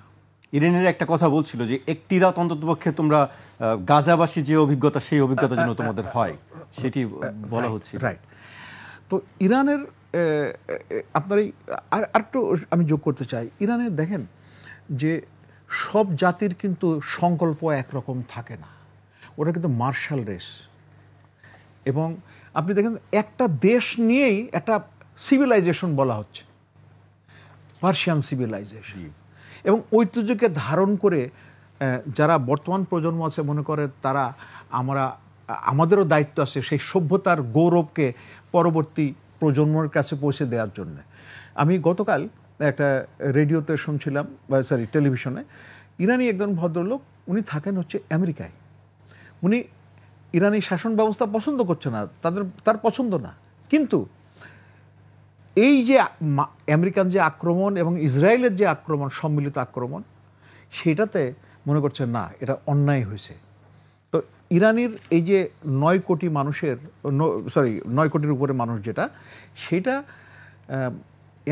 ইরানের একটা কথা বলছিল যে একটি রাত অন্ততপক্ষে তোমরা গাজাবাসী যে অভিজ্ঞতা, সেই অভিজ্ঞতা যেন তোমাদের হয়, সেটি বলা হচ্ছে। রাইট। তো ইরানের আপনার এই আরেকটু আমি যোগ করতে চাই, ইরানের দেখেন যে সব জাতির কিন্তু সংকল্প একরকম থাকে না, ওটা কিন্তু মার্শাল রেস। এবং আপনি দেখেন একটা দেশ নিয়েই একটা সিভিলাইজেশন বলা হচ্ছে, পার্সিয়ান সিভিলাইজেশন, এবং ঐতিহ্যকে ধারণ করে যারা বর্তমান প্রজন্ম আছে মনে করে তারা আমাদেরও দায়িত্ব আছে সেই সভ্যতার গৌরবকে পরবর্তী প্রজন্মের কাছে পৌঁছে দেওয়ার জন্য। আমি গতকাল একটা রেডিওতে শুনছিলাম, টেলিভিশনে, ইরানি একজন ভদ্রলোক, উনি থাকেন হচ্ছে আমেরিকায়। উনি ইরানি শাসন ব্যবস্থা পছন্দ করছে না, তার পছন্দ না, কিন্তু এই যে আমেরিকান যে আক্রমণ এবং ইসরায়েলের যে আক্রমণ, সম্মিলিত আক্রমণ, সেটাতে মনে করছে না এটা অন্যায় হয়েছে। তো ইরানির এই যে 9 কোটি মানুষের 9 কোটির উপরে মানুষ যেটা, সেটা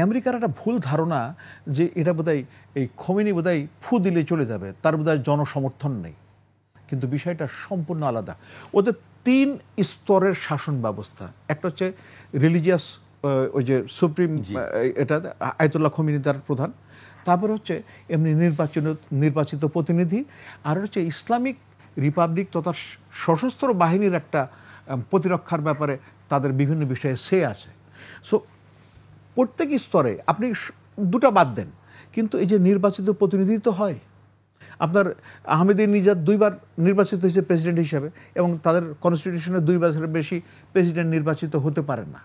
আমেরিকার একটা ভুল ধারণা যে এটা বোধহয় এই খোমেনি বোধহয় ফু দিলে চলে যাবে, তার বোধহয় জনসমর্থন নেই। কিন্তু বিষয়টা সম্পূর্ণ আলাদা। ওদের 3 স্তরের শাসন ব্যবস্থা। একটা হচ্ছে রিলিজিয়াস, ওই যে সুপ্রিম, এটা আয়াতুল্লাহ খোমেনি তার প্রধান। তারপর হচ্ছে এমনি নির্বাচিত প্রতিনিধি, আর হচ্ছে ইসলামিক রিপাবলিক তথা সশস্ত্র বাহিনীর একটা প্রতিরক্ষার ব্যাপারে তাদের বিভিন্ন বিষয়ে সে আছে। সো প্রত্যেক স্তরে আপনি দুটা বাদ দেন, কিন্তু এই যে নির্বাচিত প্রতিনিধি তো হয়। আপনার আহমেদিনেজাদ 2 বার নির্বাচিত হয়েছে প্রেসিডেন্ট হিসাবে, এবং তাদের কনস্টিটিউশনে 2 বছরের বেশি প্রেসিডেন্ট নির্বাচিত হতে পারে না।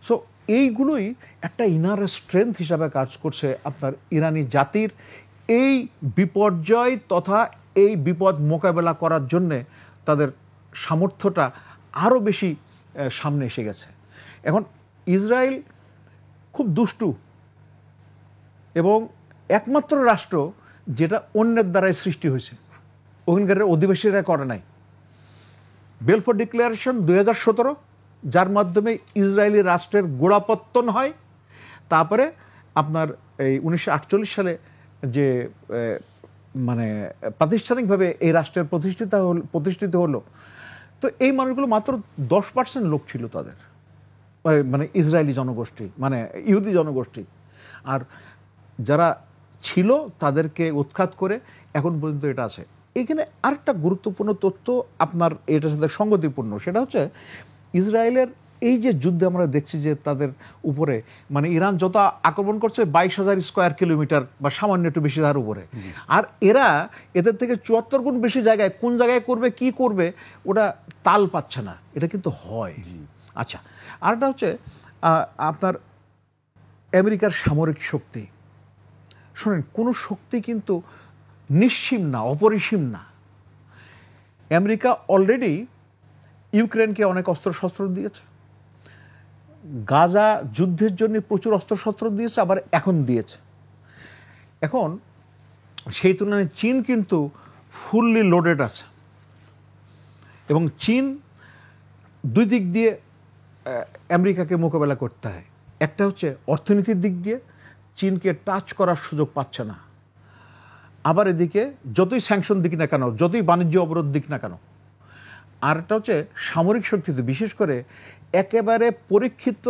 সো এইগুলোই একটা ইনার স্ট্রেংথ হিসাবে কাজ করছে আপনার ইরানি জাতির এই বিপর্যয় তথা এই বিপদ মোকাবেলা করার জন্যে তাদের সামর্থ্যটা আরও বেশি সামনে এসে গেছে। এখন ইসরায়েল খুব দুষ্টু এবং একমাত্র রাষ্ট্র যেটা অন্যের দ্বারাই সৃষ্টি হয়েছে, ওখানকার অধিবাসীরা করে নাই। বেলফোর ডিক্লারেশন 2017, যার মাধ্যমে ইসরায়েলি রাষ্ট্রের গোড়াপত্তন হয়। তারপরে আপনার এই 1948 সালে যে মানে প্রাতিষ্ঠানিকভাবে এই রাষ্ট্রের প্রতিষ্ঠিত হলো, তো এই মানুষগুলো মাত্র 10% লোক ছিল তাদের, মানে ইসরায়েলি জনগোষ্ঠী, মানে ইহুদি জনগোষ্ঠী। আর যারা ছিল তাদেরকে উৎখাত করে এখন পর্যন্ত এটা আছে। এখানে আরেকটা গুরুত্বপূর্ণ তথ্য আপনার এটার সাথে সঙ্গতিপূর্ণ, সেটা হচ্ছে ইসরায়েলের এই যে যুদ্ধে আমরা দেখছি যে তাদের উপরে, মানে ইরান যত আক্রমণ করছে 22,000 স্কোয়ার কিলোমিটার বা সামান্য একটু বেশি তার উপরে, আর এরা এদের থেকে 74 গুণ বেশি জায়গায় কোন জায়গায় করবে কি করবে ওটা তাল পাচ্ছে না। এটা কিন্তু হয়। আচ্ছা, আরেকটা হচ্ছে আপনার আমেরিকার সামরিক শক্তি। শোনেন, কোনো শক্তি কিন্তু নিঃসীম না, অপরিসীম না। আমেরিকা অলরেডি ইউক্রেনকে অনেক অস্ত্রশস্ত্র দিয়েছে, গাজা যুদ্ধের জন্য প্রচুর অস্ত্রশস্ত্র দিয়েছে, আবার এখন দিয়েছে। এখন সেই তুলনায় চীন কিন্তু ফুললি লোডেড আছে, এবং চীন 2 দিক দিয়ে আমেরিকাকে মোকাবেলা করতে হয়। একটা হচ্ছে অর্থনীতির দিক দিয়ে চীনকে টাচ করার সুযোগ পাচ্ছে না, আবার এদিকে যতই স্যাংশন দিক না কেন, যতই বাণিজ্য অবরোধ দিক না কেন। আর একটা হচ্ছে সামরিক শক্তিতে, বিশেষ করে একেবারে পরীক্ষিত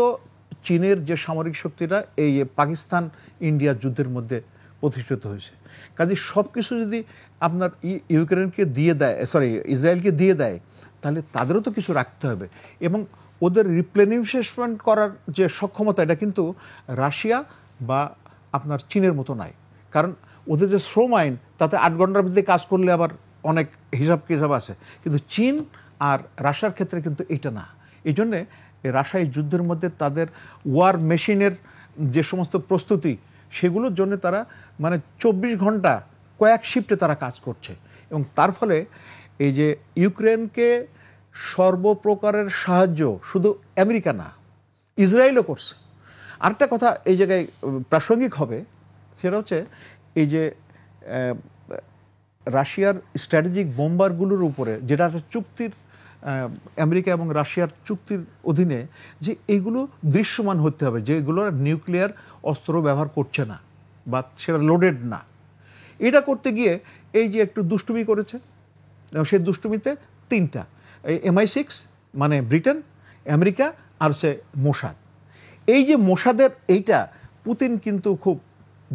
চীনের যে সামরিক শক্তিটা এই পাকিস্তান ইন্ডিয়া যুদ্ধের মধ্যে প্রতিষ্ঠিত হয়েছে। কাজে সব কিছু যদি আপনার ইউক্রেনকে দিয়ে দেয়, ইসরায়েলকে দিয়ে দেয়, তাহলে তাদেরও তো কিছু রাখতে হবে। এবং ওদের রিপ্লেনিশমেন্ট করার যে সক্ষমতা, এটা কিন্তু রাশিয়া বা আপনার চীনের মতো নাই। কারণ ওদের যে শ্রম আইন তাতে 8 ঘন্টার মধ্যে কাজ করলে আবার অনেক হিসাব কিসাব আছে, কিন্তু চীন আর রাশিয়ার ক্ষেত্রে কিন্তু এটা না। এই জন্যে রাশিয়া এই যুদ্ধের মধ্যে তাদের ওয়ার মেশিনের যে সমস্ত প্রস্তুতি, সেগুলোর জন্য তারা মানে 24 ঘন্টা কয়েক শিফটে তারা কাজ করছে। এবং তার ফলে এই যে ইউক্রেনকে সর্বপ্রকারের সাহায্য শুধু আমেরিকা না, ইসরায়েলও করছে। আরেকটা কথা এই জায়গায় প্রাসঙ্গিক হবে, সেটা হচ্ছে এই যে রাশিয়ার স্ট্র্যাটেজিক বোম্বারগুলোর উপরে, যেটা একটা চুক্তির আমেরিকা এবং রাশিয়ার চুক্তির অধীনে, যে এইগুলো দৃশ্যমান হতে হবে, যেগুলো নিউক্লিয়ার অস্ত্র ব্যবহার করছে না বা সেটা লোডেড না। এটা করতে গিয়ে এই যে একটু দুষ্টুমি করেছে, সেই দুষ্টুমিতে 3টা, MI6 মানে ব্রিটেন, আমেরিকা আর সে মোসাদ। এই যে মোসাদের এইটা, পুতিন কিন্তু খুব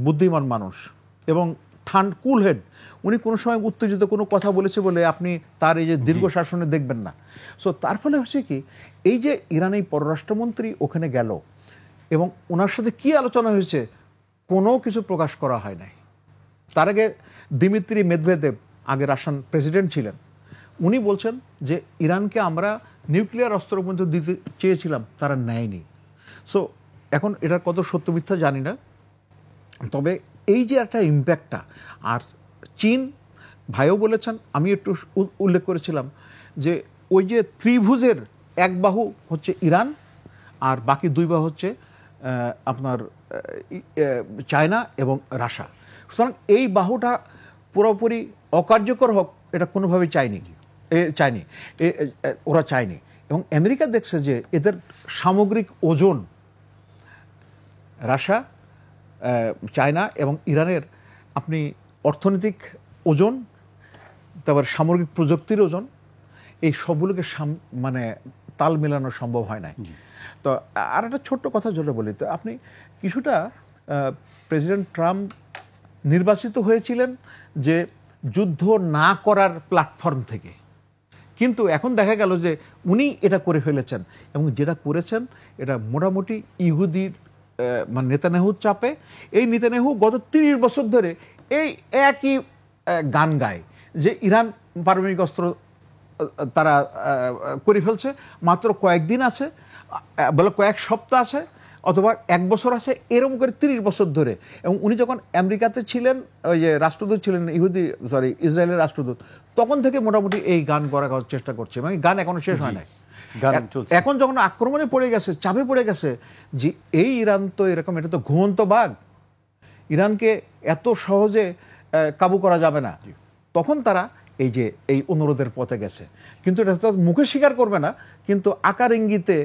বুদ্ধিমান মানুষ এবং কুল হেড। উনি কোনো সময় উত্তেজিত কোনো কথা বলেছে বলে আপনি তার এই যে দীর্ঘ শাসনে দেখবেন না। সো তার ফলে হচ্ছে কি, এই যে ইরানের পররাষ্ট্রমন্ত্রী ওখানে গেল এবং ওনার সাথে কি আলোচনা হয়েছে কোনো কিছু প্রকাশ করা হয় নাই। তার আগে দিমিত্রি মেদভেদেব, আগে রাশিয়ান প্রেসিডেন্ট ছিলেন, উনি বলছেন যে ইরানকে আমরা নিউক্লিয়ার অস্ত্র পর্যন্ত দিতে চেয়েছিলাম, তারা নেয়নি। সো এখন এটার কত সত্য মিথ্যা জানি না, তবে এই যে একটা ইম্প্যাক্টটা। আর চীন ভাইও বলেছেন, আমি একটু উল্লেখ করেছিলাম যে ওই যে ত্রিভুজের এক বাহু হচ্ছে ইরান আর বাকি 2 বাহু হচ্ছে আপনার চায়না এবং রাশিয়া। সুতরাং এই বাহুটা পুরোপুরি অকার্যকর হোক এটা কোনোভাবেই চায়নি ওরা চায়নি। এবং আমেরিকা দেখছে যে এদের সামগ্রিক ওজন রাশিয়া, চায়না এবং ইরানের আপনি অর্থনৈতিক ওজন, তারপর সামরিক প্রযুক্তির ওজন, এই সবগুলোকে মানে তাল মেলানো সম্ভব হয় নাই। তো আর একটা ছোট্ট কথা যেটা বলি, তো আপনি কিছুটা প্রেসিডেন্ট ট্রাম্প নির্বাচিত হয়েছিলেন যে যুদ্ধ না করার প্ল্যাটফর্ম থেকে, কিন্তু এখন দেখা গেল যে উনি এটা করে ফেলেছেন এবং যেটা করেছেন এটা মোটামুটি ইহুদির মানে নেতানিয়াহুর চাপে। এই নেতানিয়াহু গত 30 বছর ধরে এই একই গান গায় যে ইরান পারমাণবিক অস্ত্র তারা করে ফেলছে, মাত্র কয়েকদিন আছে, বলে কয়েক সপ্তাহ আছে অথবা 1 বছর আছে, এরকম করে 30 বছর ধরে। এবং উনি যখন আমেরিকাতে ছিলেন, ওই যে রাষ্ট্রদূত ছিলেন ইসরায়েলের রাষ্ট্রদূত, তখন থেকে মোটামুটি এই গান করার চেষ্টা করছে, মানে গান এখনো শেষ হয় নাই। এখন যখন আক্রমণে পড়ে গেছে, চাপে পড়ে গেছে যে এই ইরান তো এরকম, এটা তো ঘুমন্ত বাঘ, ইরানকে এত সহজে কাবু করা যাবে না, তখন তারা এই যে এই অনুরোধের পথে গেছে। কিন্তু এটা তো মুখে স্বীকার করবে না, কিন্তু আকার ইঙ্গিতে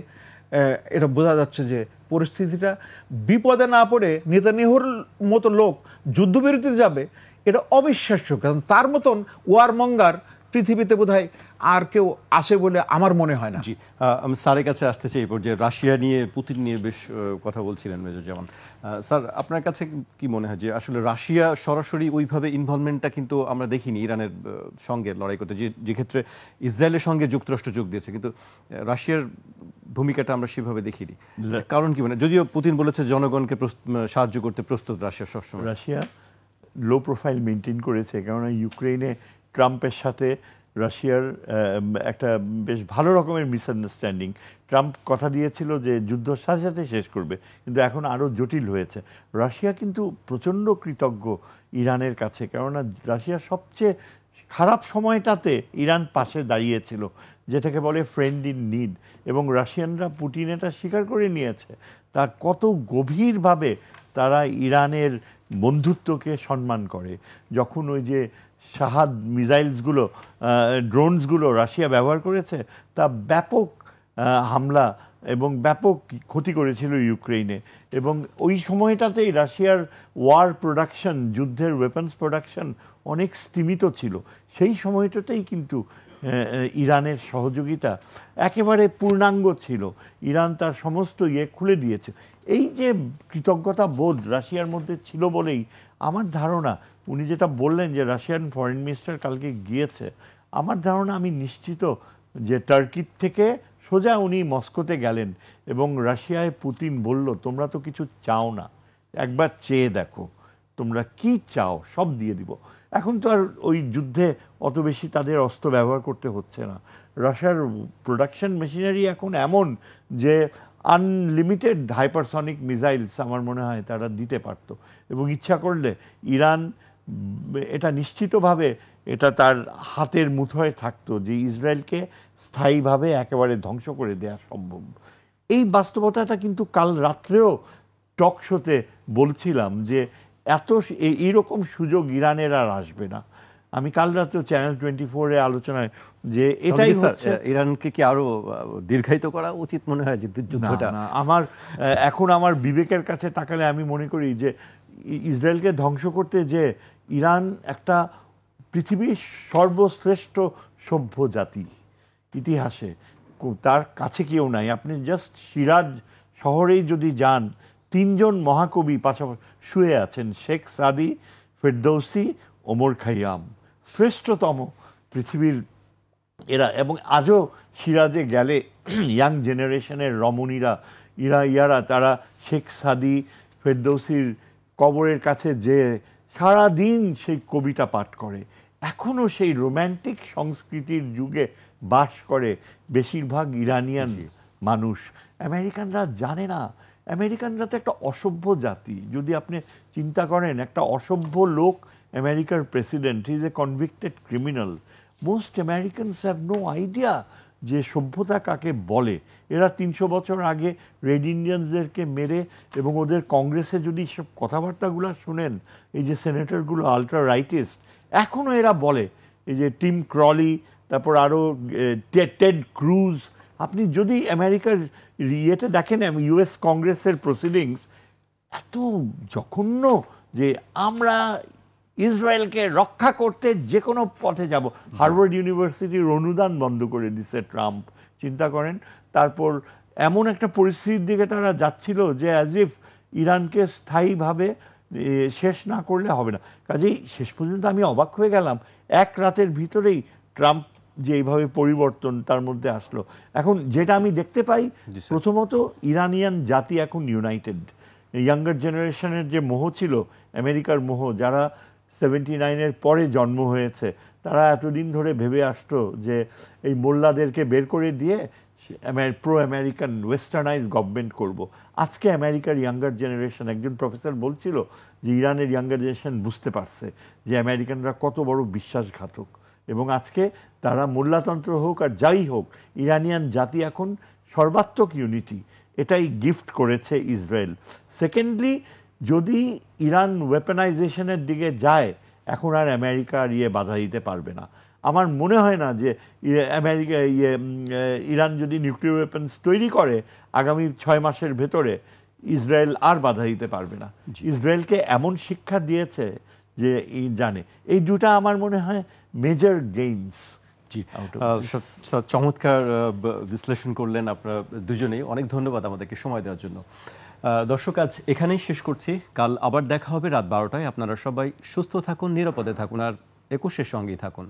এটা বোঝা যাচ্ছে যে পরিস্থিতিটা বিপদে না পড়ে নেতানিয়াহুর মতো লোক যুদ্ধবিরতিতে যাবে, এটা অবিশ্বাস্য। কারণ তার মতন ওয়ারমঙ্গার পৃথিবীতে বোধহয় আর কেউ আসে বলে আমার মনে হয় না। জি, আমি স্যারের কাছে আসতে চাই। যে রাশিয়া নিয়ে, পুতিন নিয়ে বেশ কথা বলছিলেন মেজর জামান। স্যার, আপনার কাছে কি মনে হয় যে আসলে রাশিয়া সরাসরি ওইভাবে ইনভলভমেন্টটা কিন্তু আমরা দেখিনি ইরানের সঙ্গে লড়াই করতে, যে ক্ষেত্রে ইসরায়েলের সঙ্গে যুক্তরাষ্ট্র যোগ দিয়েছে, কিন্তু রাশিয়ার ভূমিকাটা আমরা সেভাবে দেখিনি। কারণ কি মানে, যদিও পুতিন বলেছে জনগণকে সাহায্য করতে প্রস্তুত রাশিয়া সবসময়। রাশিয়া লো প্রোফাইল মেনটেন করেছে, কেননা ইউক্রেনে ট্রাম্পের সাথে রাশিয়ার একটা বেশ ভালো রকমের মিসআন্ডারস্ট্যান্ডিং। ট্রাম্প কথা দিয়েছিল যে যুদ্ধ সাথে সাথে শেষ করবে, কিন্তু এখন আরও জটিল হয়েছে। রাশিয়া কিন্তু প্রচণ্ড কৃতজ্ঞ ইরানের কাছে, কেননা রাশিয়ার সবচেয়ে খারাপ সময়টাতে ইরান পাশে দাঁড়িয়েছিল, যেটাকে বলে ফ্রেন্ড ইন নিড। এবং রাশিয়ানরা, পুতিন এটা স্বীকার করে নিয়েছে, তা কত গভীরভাবে তারা ইরানের বন্ধুত্বকে সম্মান করে। যখন ওই যে শাহাদ মিসাইলসগুলো, ড্রোনসগুলো রাশিয়া ব্যবহার করেছে, তা ব্যাপক হামলা এবং ব্যাপক ক্ষতি করেছিল ইউক্রেনে। এবং ওই সময়টাতেই রাশিয়ার ওয়ার প্রোডাকশন, যুদ্ধের ওয়েপন্স প্রোডাকশন অনেক স্তীমিত ছিল। সেই সময়টাতেই কিন্তু ইরানের সহযোগিতা একেবারে পূর্ণাঙ্গ ছিল। ইরান তার সমস্ত খুলে দিয়েছে। এই যে কৃতজ্ঞতা বোধ রাশিয়ার মধ্যে ছিল বলেই আমার ধারণা, উনি যেটা বললেন যে রাশিয়ান ফরেন মিনিস্টার কালকে গিয়েছে, আমার ধারণা, আমি নিশ্চিত যে টার্কির থেকে সোজা উনি মস্কোতে গেলেন এবং রাশিয়ায় পুতিন বলল তোমরা তো কিছু চাও না, একবার চেয়ে দেখো তোমরা কি চাও, সব দিয়ে দিব। এখন তো আর ওই যুদ্ধে অত বেশি তাদের অস্ত্র ব্যবহার করতে হচ্ছে না। রাশিয়ার প্রোডাকশন মেশিনারি এখন এমন যে আনলিমিটেড হাইপারসনিক মিসাইলস আমার মনে হয় তারা দিতে পারত, এবং ইচ্ছা করলে ইরান এটা নিশ্চিতভাবে এটা তার হাতের মুঠোয় থাকতো যে ইসরায়েলকে স্থায়ীভাবে একেবারে ধ্বংস করে দেওয়া সম্ভব। এই বাস্তবতাটা কিন্তু কাল রাত্রেও টক শোতে বলছিলাম যে এইরকম সুযোগ ইরানের আর আসবে না। আমি কাল রাত্রেও চ্যানেল 24-এ আলোচনায় যে এটাই হচ্ছে। ইরানকে কি আরো দীর্ঘায়িত করা উচিত মনে হয় যে যুদ্ধটা? না, এখন আমার বিবেকের কাছে তাকালে আমি মনে করি যে ইসরায়েলকে ধ্বংস করতে যে ইরান একটা পৃথিবীর সর্বশ্রেষ্ঠ সভ্য জাতি ইতিহাসে, তার কাছে কেউ নাই। আপনি জাস্ট সিরাজ শহরেই যদি যান, 3 জন মহাকবি পাশাপাশি শুয়ে আছেন, শেখ সাদি, ফেরদৌসি, ওমর খাইয়াম, শ্রেষ্ঠতম পৃথিবীর এরা। এবং আজও সিরাজে গেলে ইয়াং জেনারেশনের রমণীরা ইয়ারা তারা শেখ সাদি, ফেরদৌসির কবরের কাছে যে সারাদিন সেই কবিতা পাঠ করে। এখনও সেই রোম্যান্টিক সংস্কৃতির যুগে বাস করে বেশিরভাগ ইরানিয়ান মানুষ। আমেরিকানরা জানে না, আমেরিকানরা তো একটা অসভ্য জাতি। যদি আপনি চিন্তা করেন, একটা অসভ্য লোক আমেরিকার president, he is a convicted criminal. Most Americans have no idea যে সভ্যতা কাকে বলে। এরা 300 বছর আগে রেড ইন্ডিয়ানসদেরকে মেরে, এবং ওদের কংগ্রেসে যদি সব কথাবার্তাগুলো শুনেন, এই যে সেনেটরগুলো আলট্রা রাইটিস্ট, এখনও এরা বলে, এই যে টিম ক্রলি, তারপর আরও টেড ক্রুজ। আপনি যদি আমেরিকার ইয়েতে দেখেন, ইউএস কংগ্রেসের প্রসিডিংস এত জঘন্য যে আমরা ইসরায়েলকে রক্ষা করতে যে কোনো পথে যাব। হার্ভার্ড ইউনিভার্সিটির অনুদান বন্ধ করে দিচ্ছে ট্রাম্প, চিন্তা করেন। তারপর এমন একটা পরিস্থিতির দিকে তারা যাচ্ছিল যে অ্যাজ ইফ ইরানকে স্থায়ীভাবে শেষ না করলে হবে না। কাজেই শেষ পর্যন্ত আমি অবাক হয়ে গেলাম, এক রাতের ভিতরেই ট্রাম্প যে এইভাবে পরিবর্তন তার মধ্যে আসলো। এখন যেটা আমি দেখতে পাই, প্রথমত ইরানিয়ান জাতি এখন ইউনাইটেড। ইয়াঙ্গার জেনারেশনের যে মোহ ছিল, আমেরিকার মোহ, যারা 79-এর পরে জন্ম হয়েছে, তারা এতদিন ধরে ভেবে আসতো যে এই মোল্লাদেরকে বের করে দিয়ে প্রো আমেরিকান ওয়েস্টার্নাইজ গভর্নমেন্ট করব। আজকে আমেরিকার ইয়াঙ্গার জেনারেশন, একজন প্রফেসর বলছিল যে ইরানের ইয়াঙ্গার জেনারেশন বুঝতে পারছে যে আমেরিকানরা কত বড় বিশ্বাসঘাতক, এবং আজকে তারা মোল্লাতন্ত্র হোক আর যাই হোক, ইরানিয়ান জাতি এখন সর্বাত্মক ইউনিটি, এটাই গিফট করেছে ইসরায়েল। সেকেন্ডলি, যদি ইরান ওয়েপনাইজেশনের দিকে যায়, এখন আর আমেরিকা আর বাধা দিতে পারবে না। আমার মনে হয় না যে ইরান যদি নিউক্লিয়ার ওয়েপন্স তৈরি করে আগামী 6 মাসের ভেতরে, ইসরায়েল আর বাধা দিতে পারবে না। ইসরায়েলকে এমন শিক্ষা দিয়েছে যে জানে। এই দুটা আমার মনে হয় মেজর গেইনস। জি, চমৎকার বিশ্লেষণ করলেন আপনারা দুজনেই। অনেক ধন্যবাদ আমাদেরকে সময় দেওয়ার জন্য। দর্শক, আজ এখানেই শেষ করছি। কাল আবার দেখা হবে রাত 12টায়। আপনারা সবাই সুস্থ থাকুন, নিরাপদে থাকুন, আর একুশের সঙ্গেই থাকুন।